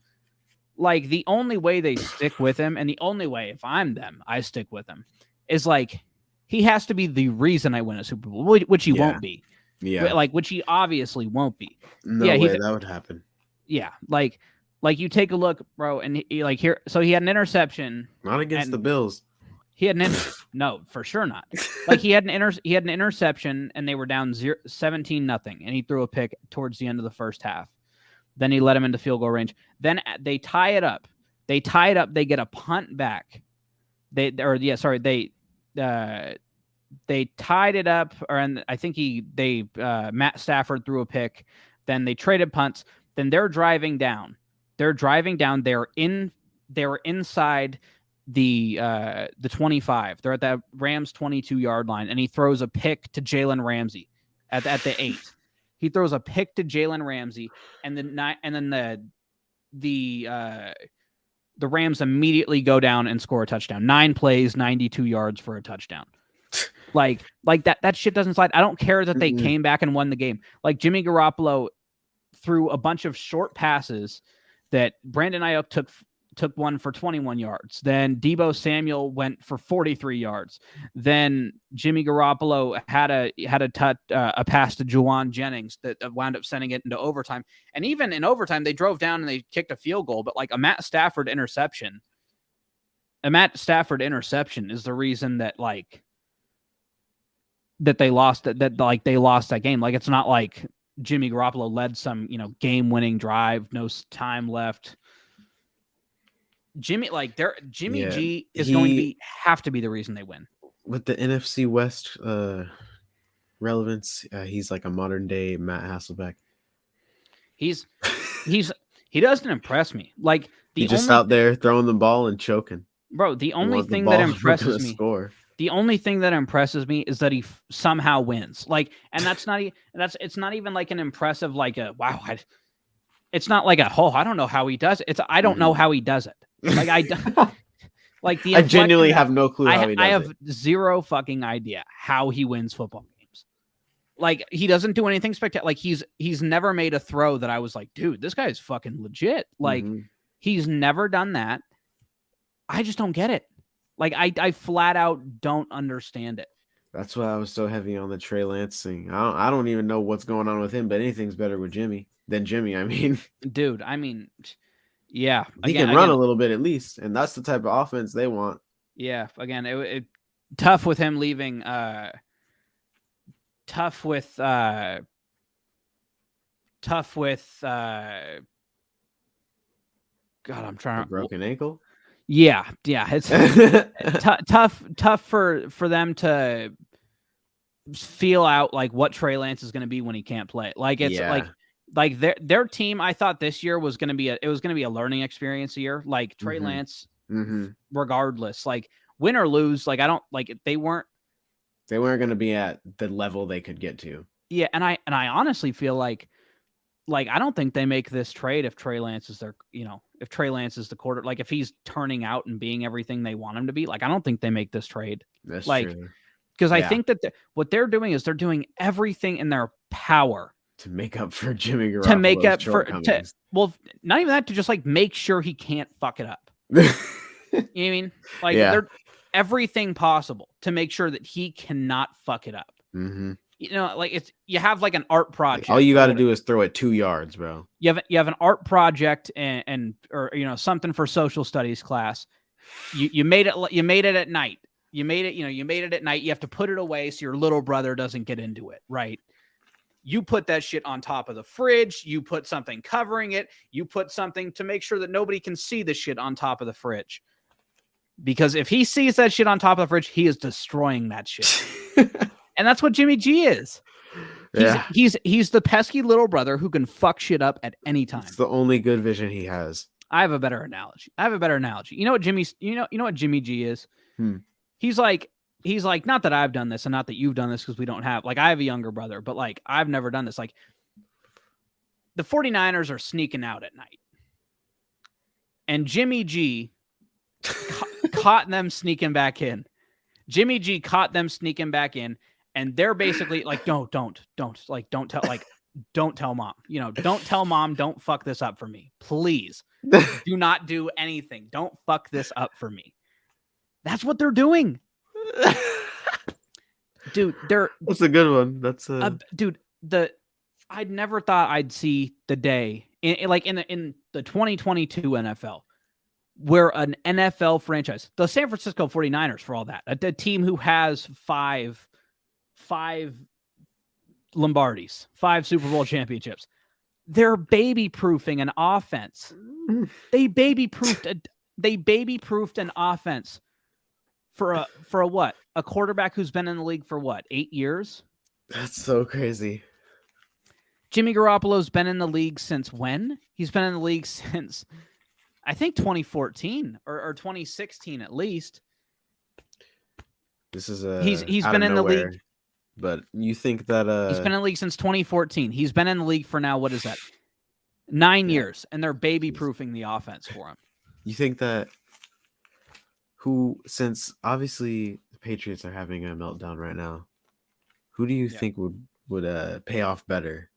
Like the only way they stick with him, and the only way if I'm them, I stick with him, is like he has to be the reason I win a Super Bowl, which he won't be. Yeah, like which he obviously won't be. No way that would happen. Yeah, like you take a look, bro, and he like here. So he had an interception. Not against the Bills. He had no, for sure not. Like he had an interception, and they were down 17-0, and he threw a pick towards the end of the first half. Then he let him into field goal range. Then they tie it up. They get a punt back. They tied it up, and I think Matt Stafford threw a pick. Then they traded punts. Then they're driving down. They're inside the 25. They're at that Rams 22-yard line, and he throws a pick to Jalen Ramsey at the 8. He throws a pick to Jalen Ramsey, and then the Rams immediately go down and score a touchdown. 9 plays, 92 yards for a touchdown. Like that shit doesn't slide. I don't care that they came back and won the game. Like Jimmy Garoppolo threw a bunch of short passes that Brandon Ayuk took one for 21 yards. Then Deebo Samuel went for 43 yards. Then Jimmy Garoppolo had a pass to Juwan Jennings that wound up sending it into overtime. And even in overtime, they drove down and they kicked a field goal. But like a Matt Stafford interception is the reason that they lost that game. Like it's not like Jimmy Garoppolo led some game-winning drive, no time left. Jimmy G is going to have to be the reason they win. With the NFC West relevance, he's like a modern day Matt Hasselbeck. He doesn't impress me. Like he's just out there throwing the ball and choking. Bro, the only thing that impresses me, The only thing that impresses me is that he somehow wins. Like, and that's not it's not even like an impressive like a wow. It's not like a I don't know how he does it. It's I don't know how he does it. Like like the I inflection genuinely that have no clue how he does I have it. zero fucking idea how he wins football games. Like he doesn't do anything spectacular. Like he's never made a throw that I was like, dude, this guy is fucking legit. Like he's never done that. I just don't get it. Like I flat out don't understand it. That's why I was so heavy on the Trey Lance thing. I don't even know what's going on with him, but anything's better with Jimmy than Jimmy. I mean, dude. I mean, yeah. he can run a little bit at least, and that's the type of offense they want. Yeah. Again, it tough with him leaving. Tough with. God, I'm trying to broken ankle. Yeah, it's tough for them to feel out like what Trey Lance is going to be when he can't play. Like it's like their team. I thought this year was going to be a learning experience year. Like Trey Lance, regardless, like win or lose, like I don't like they weren't going to be at the level they could get to. Yeah, and I honestly feel like I don't think they make this trade if Trey Lance is if Trey Lance is the quarter, like if he's turning out and being everything they want him to be, like I don't think they make this trade. That's like, true. Because I think that what they're doing is they're doing everything in their power to make up for Jimmy Garoppolo's to make up for well, not even that, to just like make sure he can't fuck it up. You know what I mean? Like they're everything possible to make sure that he cannot fuck it up. You know, like you have like an art project. All you got to do is throw it 2 yards, bro. You have an art project and or something for social studies class. You made it at night. You made it at night. You have to put it away so your little brother doesn't get into it, right? You put that shit on top of the fridge. You put something covering it. You put something to make sure that nobody can see the shit on top of the fridge. Because if he sees that shit on top of the fridge, he is destroying that shit. And that's what Jimmy G is. He's the pesky little brother who can fuck shit up at any time. It's the only good vision he has. I have a better analogy. You know what Jimmy G is? He's like, not that I've done this and not that you've done this, because we don't have, like, I have a younger brother, but like I've never done this. Like the 49ers are sneaking out at night. And Jimmy G caught them sneaking back in. Jimmy G caught them sneaking back in, and they're basically like, don't tell mom, don't tell mom, don't fuck this up for me. Please do not do anything. Don't fuck this up for me. That's what they're doing. Dude, that's a good one. That's dude, I'd never thought I'd see the day in the 2022 NFL where an NFL franchise, the San Francisco 49ers, for all that, a team who has five Lombardis, 5 Super Bowl championships, they're baby-proofing an offense. They baby-proofed an offense for a what? A quarterback who's been in the league for what? 8 years? That's so crazy. Jimmy Garoppolo's been in the league since when? He's been in the league since, I think, 2014 or 2016 at least. This is he's been in the league. But you think that he's been in the league since 2014. He's been in the league for now, what is that? 9 years, and they're baby-proofing the offense for him. You think that since obviously the Patriots are having a meltdown right now, who do you think would pay off better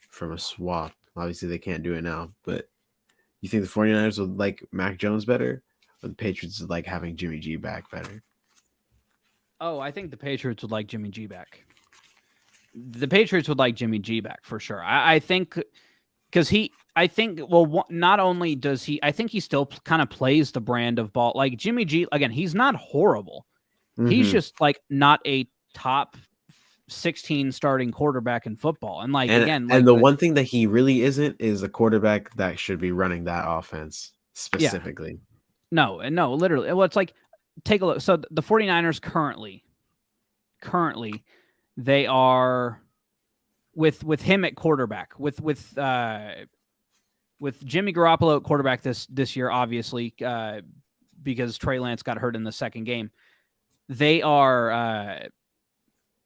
from a swap? Obviously they can't do it now, but you think the 49ers would like Mac Jones better, or the Patriots would like having Jimmy G back better? Oh, I think the Patriots would like Jimmy G back. The Patriots would like Jimmy G back for sure. I think because not only does he, I think he still kind of plays the brand of ball. Like Jimmy G, again, he's not horrible. He's just like not a top 16 starting quarterback in football. And the one thing that he really isn't is a quarterback that should be running that offense specifically. Yeah. No, literally. Well, it's like, take a look. So the 49ers currently they are with him at quarterback, with Jimmy Garoppolo at quarterback this year, obviously, because Trey Lance got hurt in the second game. they are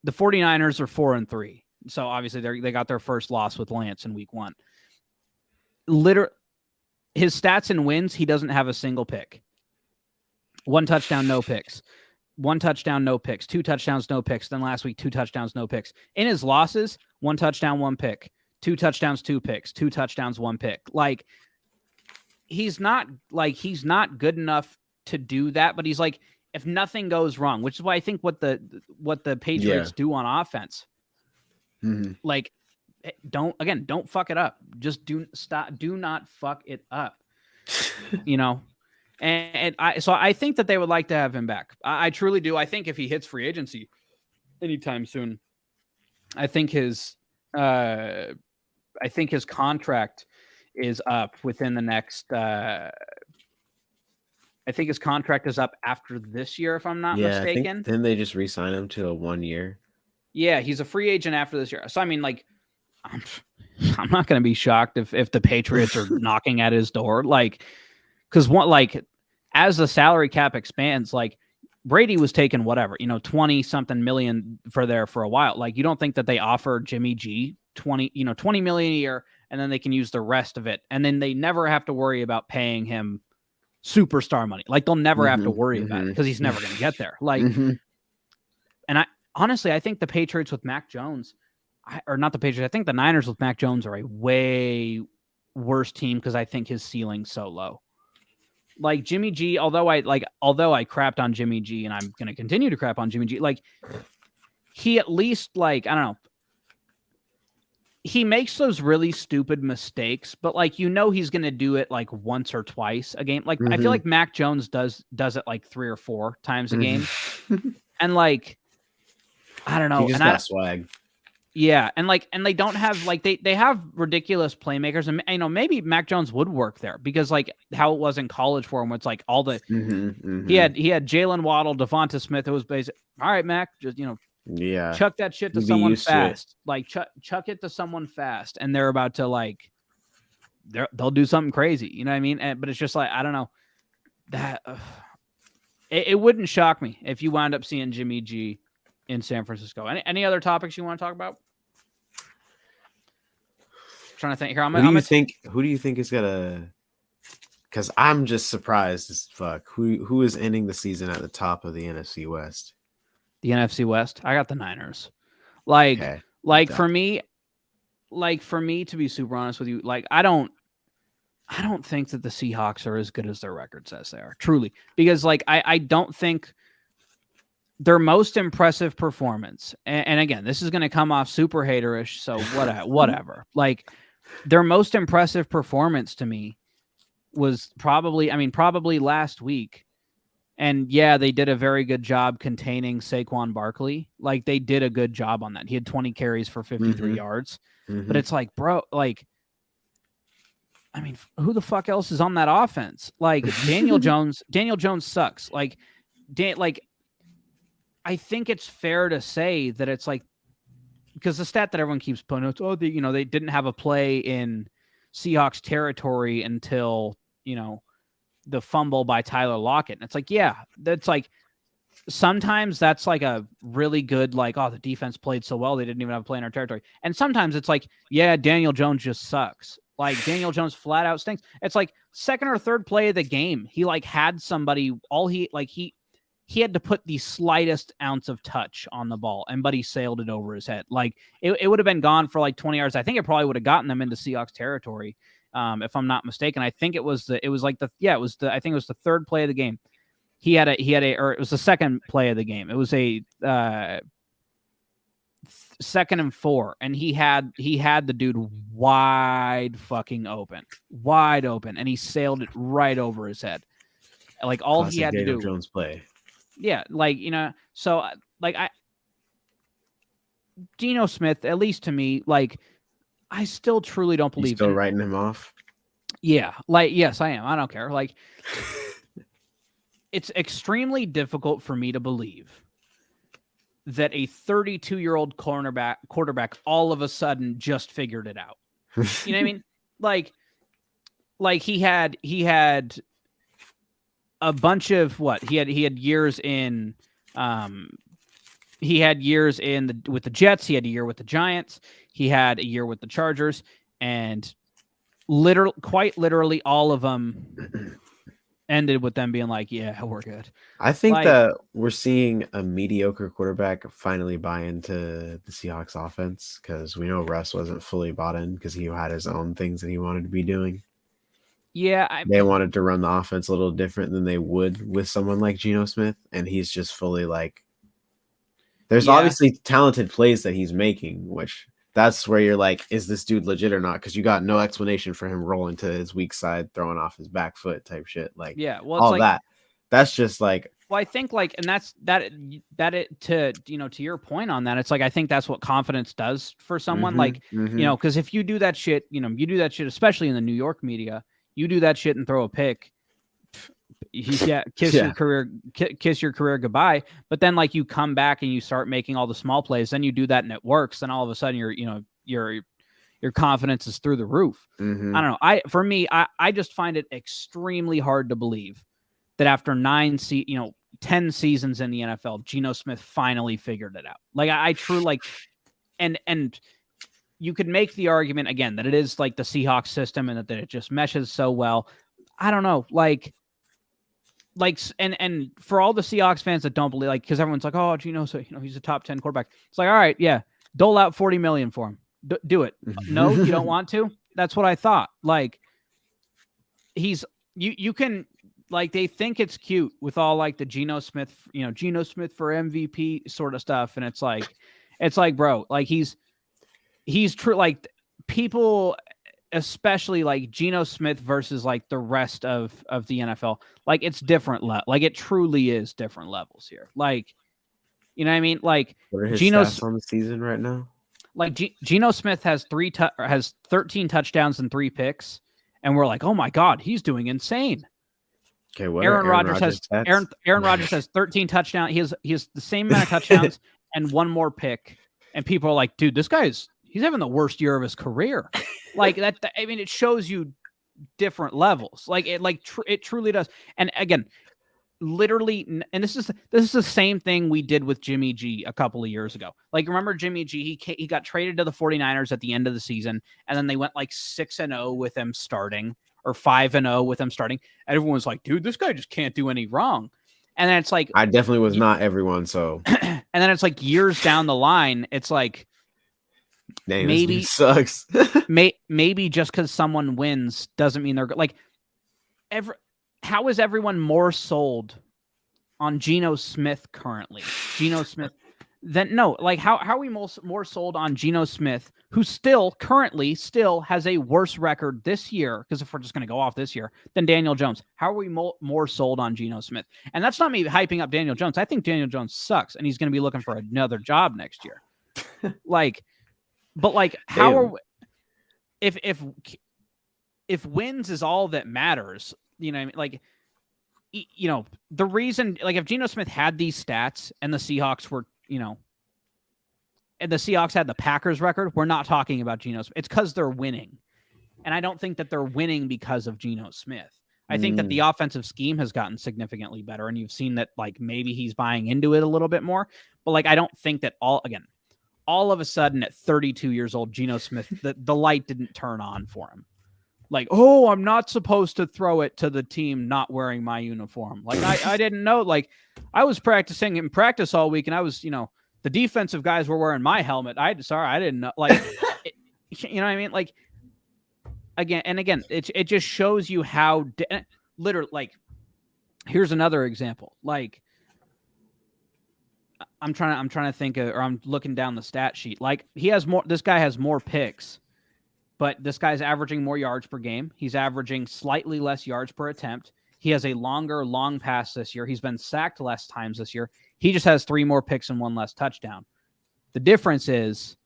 the 49ers are 4-3. So obviously they got their first loss with Lance in week 1. Literally, his stats and wins, he doesn't have a single pick. 1 touchdown, no picks. 1 touchdown, no picks. 2 touchdowns, no picks. Then last week, 2 touchdowns, no picks. In his losses, 1 touchdown, 1 pick. 2 touchdowns, 2 picks. 2 touchdowns, 1 pick. Like, he's not good enough to do that, but he's like, if nothing goes wrong, which is why I think what the Patriots do on offense, like, don't fuck it up. Just do not fuck it up. You know? And I think that they would like to have him back. I truly do. I think if he hits free agency anytime soon, I think his contract is up within the next. I think his contract is up after this year, if I'm not mistaken. Then they just re-sign him to a 1 year. Yeah, he's a free agent after this year. So I mean, like, I'm not going to be shocked if the Patriots are knocking at his door, like. Because as the salary cap expands, like, Brady was taking whatever, 20 something million for a while. Like, you don't think that they offer Jimmy G 20 million a year, and then they can use the rest of it, and then they never have to worry about paying him superstar money. Like, they'll never have to worry about it because he's never going to get there. Like, and I think the Patriots with Mac Jones, or not the Patriots, I think the Niners with Mac Jones are a way worse team because I think his ceiling's so low. Like, Jimmy G, although I crapped on Jimmy G, and I'm going to continue to crap on Jimmy G, like, he at least, like, I don't know, he makes those really stupid mistakes, but, like, he's going to do it like once or twice a game. Like, I feel like Mac Jones does it like 3 or 4 times a game. And, like, I don't know. He just got swag. Yeah, and they don't have, like, they have ridiculous playmakers, and maybe Mac Jones would work there because, like, how it was in college for him, where it's like all the he had Jalen Waddle, Devonta Smith. It was basic. All right, Mac, just chuck that shit to someone fast, like chuck it to someone fast, and they're about to, like, they'll do something crazy. You know what I mean? But it's just like, I don't know, that it wouldn't shock me if you wound up seeing Jimmy G in San Francisco. Any other topics you want to talk about? Trying to think here. Who do you think is gonna? Because I'm just surprised as fuck. Who is ending the season at the top of the NFC West? The NFC West. I got the Niners. For me, to be super honest with you, like, I don't think that the Seahawks are as good as their record says they are. Truly, because, like, I don't think their most impressive performance, and again, this is going to come off super haterish, so whatever. Like, their most impressive performance to me was probably last week. And yeah, they did a very good job containing Saquon Barkley. Like, they did a good job on that. He had 20 carries for 53 yards. But it's like, bro, like, I mean, who the fuck else is on that offense? Like, Daniel Jones sucks. Like, I think it's fair to say that it's like, because the stat that everyone keeps putting out, they didn't have a play in Seahawks territory until, the fumble by Tyler Lockett. And it's like, yeah, that's like, sometimes that's like a really good, like, the defense played so well, they didn't even have a play in our territory. And sometimes it's like, yeah, Daniel Jones just sucks. Like, Daniel Jones flat out stinks. It's like second or third play of the game, he, like, had somebody, he had to put the slightest ounce of touch on the ball, but he sailed it over his head. Like, it would have been gone for like 20 yards. I think it probably would have gotten them into Seahawks territory, if I'm not mistaken. I think it was the third play of the game. Or it was the second play of the game. It was a 2nd and 4, and he had the dude wide fucking open, and he sailed it right over his head. Like, all classic he had Daniel to do. Jones play. Yeah, like, so, like, Geno Smith, at least to me, like, I still truly don't believe. You still writing him off? Yeah, like, yes, I am. I don't care. Like, it's extremely difficult for me to believe that a 32-year-old quarterback all of a sudden just figured it out. You know what I mean? Like he had a bunch of he had years in He had years with the Jets. He had a year with the Giants. He had a year with the Chargers, and quite literally, all of them ended with them being like, "Yeah, we're good." I think Like, that we're seeing a mediocre quarterback finally buy into the Seahawks offense, because we know Russ wasn't fully bought in because he had his own things that he wanted to be doing. yeah, They wanted to run the offense a little different than they would with someone like Geno Smith, and he's just fully like, there's obviously talented plays that he's making, which that's where you're like, is this dude legit or not? Because you got no explanation for him rolling to his weak side, throwing off his back foot type shit. Like, yeah. Well, it's all like that. That's just like, well, I think like, and that's to your point on that. It's like, I think that's what confidence does for someone. Like, because if you do that shit, you do that shit, especially in the New York media, you do that shit and throw a pick. Kiss your career goodbye. But then like you come back and you start making all the small plays, then you do that and it works. Then all of a sudden your confidence is through the roof. I don't know. I just find it extremely hard to believe that after 10 seasons in the NFL, Geno Smith finally figured it out. Like I truly like, and you could make the argument again that it is like the Seahawks system and that it just meshes so well. I don't know, and for all the Seahawks fans that don't believe, like, because everyone's like, oh, Geno, so he's a top 10 quarterback. It's like, all right, yeah, dole out $40 million for him. Do it. No, you don't want to. That's what I thought. Like, you can, like, they think it's cute with all like the Geno Smith for MVP sort of stuff, and it's like, bro, like he's true. Like people, especially like Geno Smith versus like the rest of the NFL, like it's different. Like it truly is different levels here. Like, you know what I mean? Like, what are his stats on the season right now? Like Geno Smith has 13 touchdowns and 3 picks, and we're like, oh my god, he's doing insane. Okay, what Aaron Rodgers has 13 touchdowns. He has the same amount of touchdowns and 1 more pick, and people are like, dude, this guy's he's having the worst year of his career. Like that. I mean, it shows you different levels. Like it truly does. And again, literally, and this is the same thing we did with Jimmy G a couple of years ago. Like, remember Jimmy G? He got traded to the 49ers at the end of the season, and then they went like 6-0 with him starting, or 5-0 with him starting. And everyone was like, dude, this guy just can't do any wrong. And then it's like, I definitely was not everyone. So, and then it's like years down the line, it's like, dang, maybe sucks. maybe just because someone wins doesn't mean they're good. Like, how is everyone more sold on Geno Smith currently? Geno Smith, then no. Like, how are we more sold on Geno Smith, who currently has a worse record this year? Because if we're just going to go off this year, than Daniel Jones, how are we more sold on Geno Smith? And that's not me hyping up Daniel Jones. I think Daniel Jones sucks, and he's going to be looking for another job next year. But like, how are we, if wins is all that matters? You know what I mean? Like, the reason, like, if Geno Smith had these stats and the Seahawks were, and the Seahawks had the Packers record, we're not talking about Geno Smith. It's because they're winning. And I don't think that they're winning because of Geno Smith. I think that the offensive scheme has gotten significantly better, and you've seen that, like, maybe he's buying into it a little bit more. But, like, I don't think that all of a sudden at 32 years old, Geno Smith, the light didn't turn on for him. Like, oh, I'm not supposed to throw it to the team not wearing my uniform. Like, I didn't know. Like, I was practicing in practice all week, and I was, the defensive guys were wearing my helmet. I didn't know. Like, you know what I mean? Like, again, it just shows you how literally, like, here's another example. Like, I'm trying to think of, or I'm looking down the stat sheet. Like, this guy has more picks, but this guy's averaging more yards per game. He's averaging slightly less yards per attempt. He has a longer long pass this year. He's been sacked less times this year. He just has 3 more picks and 1 less touchdown. The difference is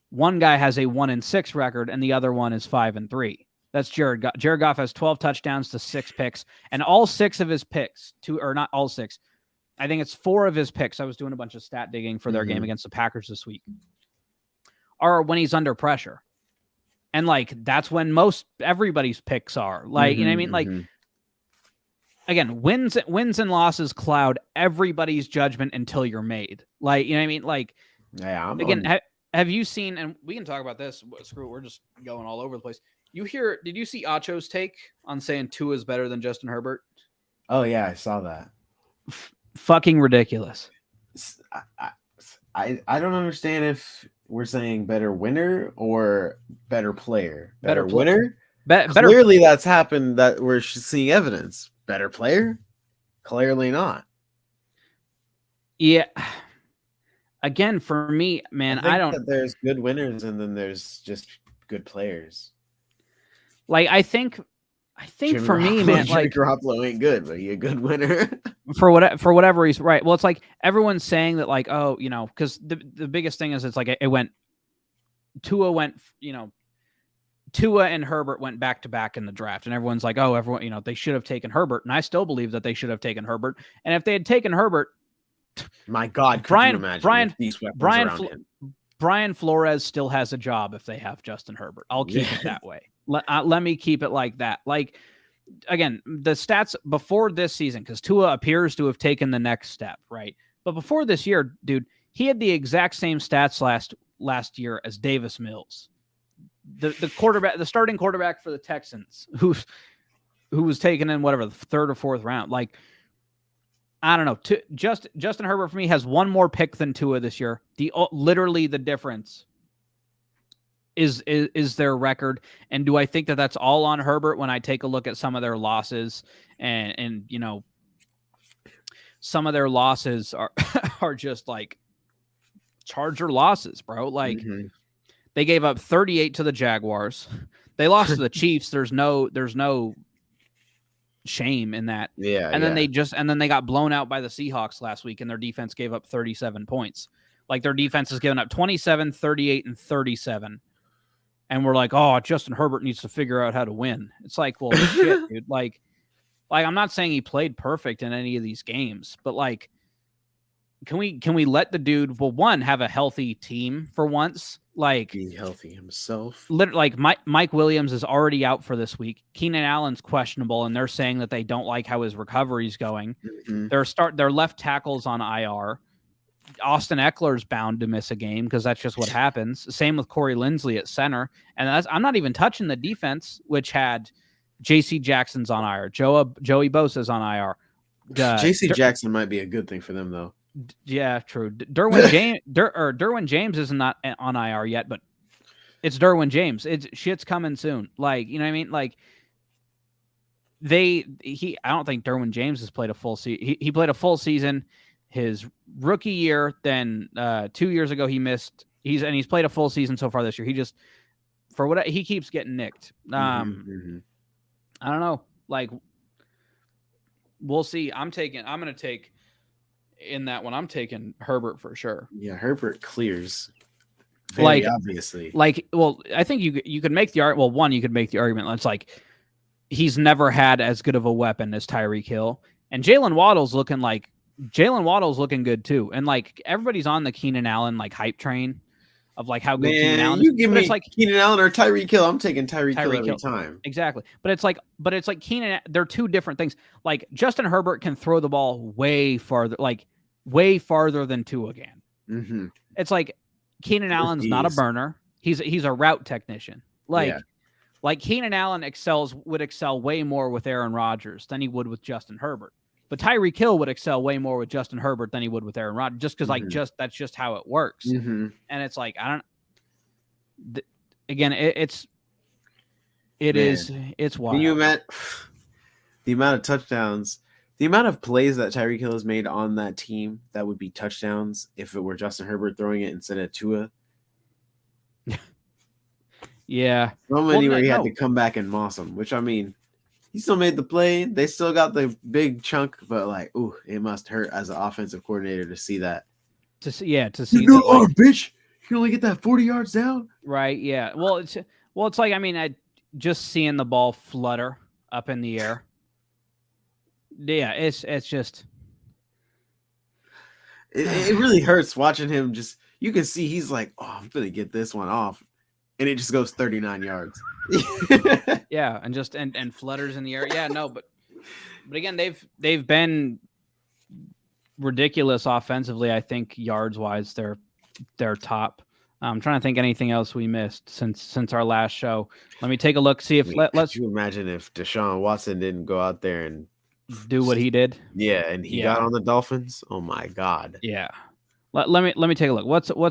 one guy has a 1-6 record and the other one is 5-3. That's Jared Goff. Jared Goff has 12 touchdowns to 6 picks, and all 6 of his picks, not all 6, I think it's 4 of his picks. I was doing a bunch of stat digging for their game against the Packers this week, are when he's under pressure. And, like, that's when most everybody's picks are. Like, you know what I mean? Like, again, wins and losses cloud everybody's judgment until you're made. Like, you know what I mean? Like, Yeah, again, have you seen, and we can talk about this, screw it, we're just going all over the place. Did you see Acho's take on saying Tua is better than Justin Herbert? oh yeah, I saw that. Fucking ridiculous. I don't understand if we're saying better winner or better player. Better winner? Clearly that's happened, that we're seeing evidence. Better player? Clearly not. Yeah. Again, for me, man, I don't. That there's good winners and then there's just good players. Like, I think Jimmy for me, man, Jimmy Garoppolo ain't good, but he a good winner. for whatever he's right. Well, it's like everyone's saying that, like, oh, you know, because the biggest thing is it's like Tua and Herbert went back to back in the draft, and everyone's like, oh, everyone, you know, they should have taken Herbert, and I still believe that they should have taken Herbert, and if they had taken Herbert, my God, Brian Flores still has a job if they have Justin Herbert. I'll keep it that way. Let me keep it like that. Like, again, the stats before this season, because Tua appears to have taken the next step, right? But before this year, dude, he had the exact same stats last year as Davis Mills, the quarterback, the starting quarterback for the Texans, who was taken in whatever, the third or fourth round. Like, I don't know. Justin Herbert for me has one more pick than Tua this year. Literally the difference is their record. And do I think that that's all on Herbert when I take a look at some of their losses and you know, some of their losses are just like Charger losses, bro. Like, they gave up 38 to the Jaguars. They lost to the Chiefs. There's no shame in that. Yeah. And then they got blown out by the Seahawks last week, and their defense gave up 37 points. Like, their defense has given up 27, 38, and 37. And we're like, oh, Justin Herbert needs to figure out how to win. It's like, well, shit, dude. Like I'm not saying he played perfect in any of these games, but like, can we let the dude, well, one, have a healthy team for once? Like, be healthy himself. Like, Mike Williams is already out for this week. Keenan Allen's questionable, and they're saying that they don't like how his recovery's going. Their left tackle's on IR. Austin Eckler's bound to miss a game because that's just what happens. Same with Corey Linsley at center. And I'm not even touching the defense, which had J.C. Jackson's on IR. Joey Bosa's on IR. J.C. Jackson might be a good thing for them, though. Yeah, true. Derwin James is not on IR yet, but it's Derwin James. Shit's coming soon. Like, you know what I mean? Like, I don't think Derwin James has played a full season. He played a full season his rookie year. Then 2 years ago he missed. He's played a full season so far this year. He just, for what he keeps getting nicked. I don't know. Like, we'll see. I'm going to take. In that one, I'm taking Herbert for sure. Yeah, Herbert clears. Very obviously. Like, well, I think you could make the argument. Well, one, you could make the argument. It's like he's never had as good of a weapon as Tyreek Hill, and Jalen Waddle's looking good too. And like, everybody's on the Keenan Allen like hype train of like how good Keenan Allen is. You give me like Keenan Allen or Tyreek Hill, I'm taking Tyreek Hill every time. Exactly. But it's like Keenan, they're two different things. Like, Justin Herbert can throw the ball way farther than Tua can. It's like Keenan Allen's not a burner. He's a route technician. Like Keenan Allen would excel way more with Aaron Rodgers than he would with Justin Herbert. But Tyreek Hill would excel way more with Justin Herbert than he would with Aaron Rodgers, just because that's just how it works. And it's like, it's wild. The amount of touchdowns, the amount of plays that Tyreek Hill has made on that team that would be touchdowns if it were Justin Herbert throwing it instead of Tua. Yeah. So many where he had to come back and moss him, which, I mean, he still made the play. They still got the big chunk, but like, ooh, it must hurt as an offensive coordinator to see that. To see that, bitch, you can only get that 40 yards down. Right. Yeah. Well, it's like, I mean, just seeing the ball flutter up in the air. Yeah, it's just it really hurts watching him. Just, you can see he's like, oh, I'm gonna get this one off, and it just goes 39 yards. Yeah, and flutters in the air. Yeah, no, but But again, they've been ridiculous offensively. I think yards wise, they're top. I'm trying to think anything else we missed since our last show. Let me take a look. See if Could you imagine if Deshaun Watson didn't go out there and do what he did? Yeah, and he got on the Dolphins. Oh my God. Yeah. Let me take a look.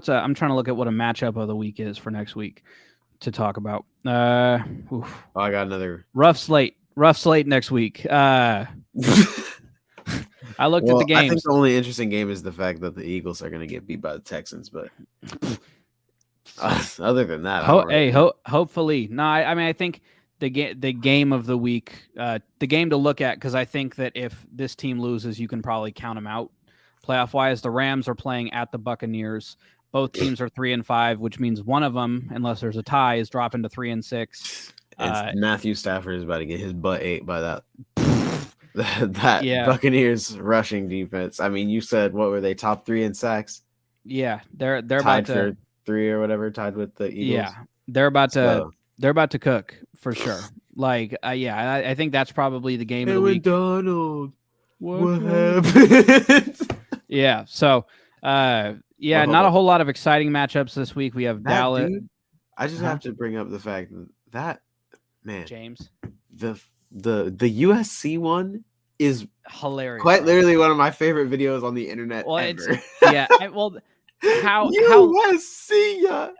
I'm trying to look at what a matchup of the week is for next week to talk about. I got another rough slate next week. I looked at the games. I think the only interesting game is the fact that the Eagles are going to get beat by the Texans, but other than that, hopefully. No, I mean, I think the game of the week, the game to look at, because I think that if this team loses, you can probably count them out. Playoff wise, the Rams are playing at the Buccaneers. Both teams are 3-5, which means one of them, unless there's a tie, is dropping to 3-6. Matthew Stafford is about to get his butt ate by that Buccaneers rushing defense. I mean, you said what were they, top 3 in sacks? Yeah, they're tied about to for 3 or whatever, tied with the Eagles. Yeah, they're about to cook for sure. Like, I think that's probably the game of the week. Donald, what happened? Yeah, so not a whole lot of exciting matchups this week. We have Dallas. Dude, I just have to bring up the fact that man, James, the USC one is hilarious. Quite literally one of my favorite videos on the internet ever. How USC,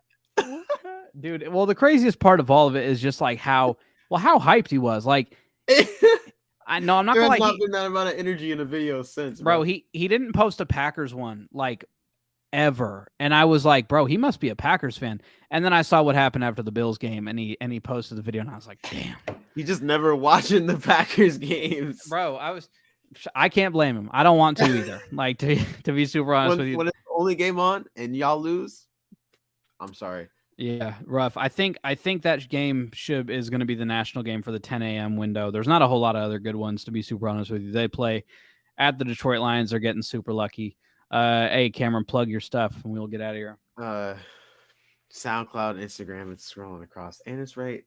dude. Well, the craziest part of all of it is just like how hyped he was. Like, I know I'm not There's gonna not been that amount of energy in a video since, bro. He didn't post a Packers one like ever, and I was like, bro, he must be a Packers fan. And then I saw what happened after the Bills game, and he posted the video, and I was like, damn, he just never watching the Packers games, bro. I can't blame him. I don't want to either. Like, to be super honest with you, when it's the only game on and y'all lose, I'm sorry. Yeah, rough. I think that game is going to be the national game for the 10 a.m. window. There's not a whole lot of other good ones, to be super honest with you. They play at the Detroit Lions. They're getting super lucky. Hey, Cameron, plug your stuff, and we'll get out of here. SoundCloud, Instagram, it's scrolling across, and it's right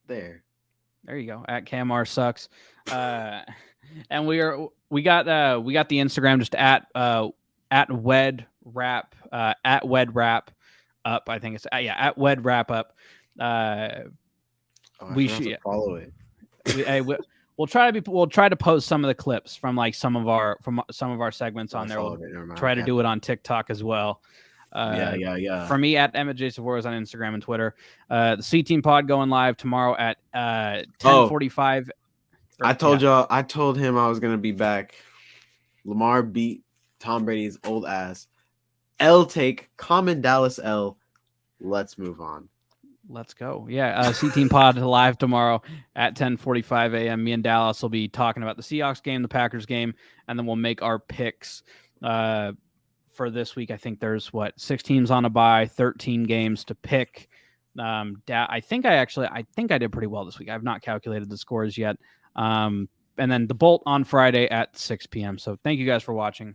there. There you go. At CamR Sucks. And we got the Instagram just at Wed Wrap Up. I think it's at Wed Wrap Up. We should follow it. We'll try to post some of the clips from like some of our segments on there. We'll try to do it on TikTok as well. For me, at Emmitt J. Savoras on Instagram and Twitter. The C Team Pod going live tomorrow at 10:45. I told him I was gonna be back. Lamar beat Tom Brady's old ass. L take, common Dallas L. Let's move on. Let's go. Yeah, C Team Pod live tomorrow at 10:45 a.m. Me and Dallas will be talking about the Seahawks game, the Packers game, and then we'll make our picks for this week. I think there's 6 teams on a bye, 13 games to pick. I think I did pretty well this week. I've not calculated the scores yet. And then the Bolt on Friday at 6 p.m. So thank you guys for watching.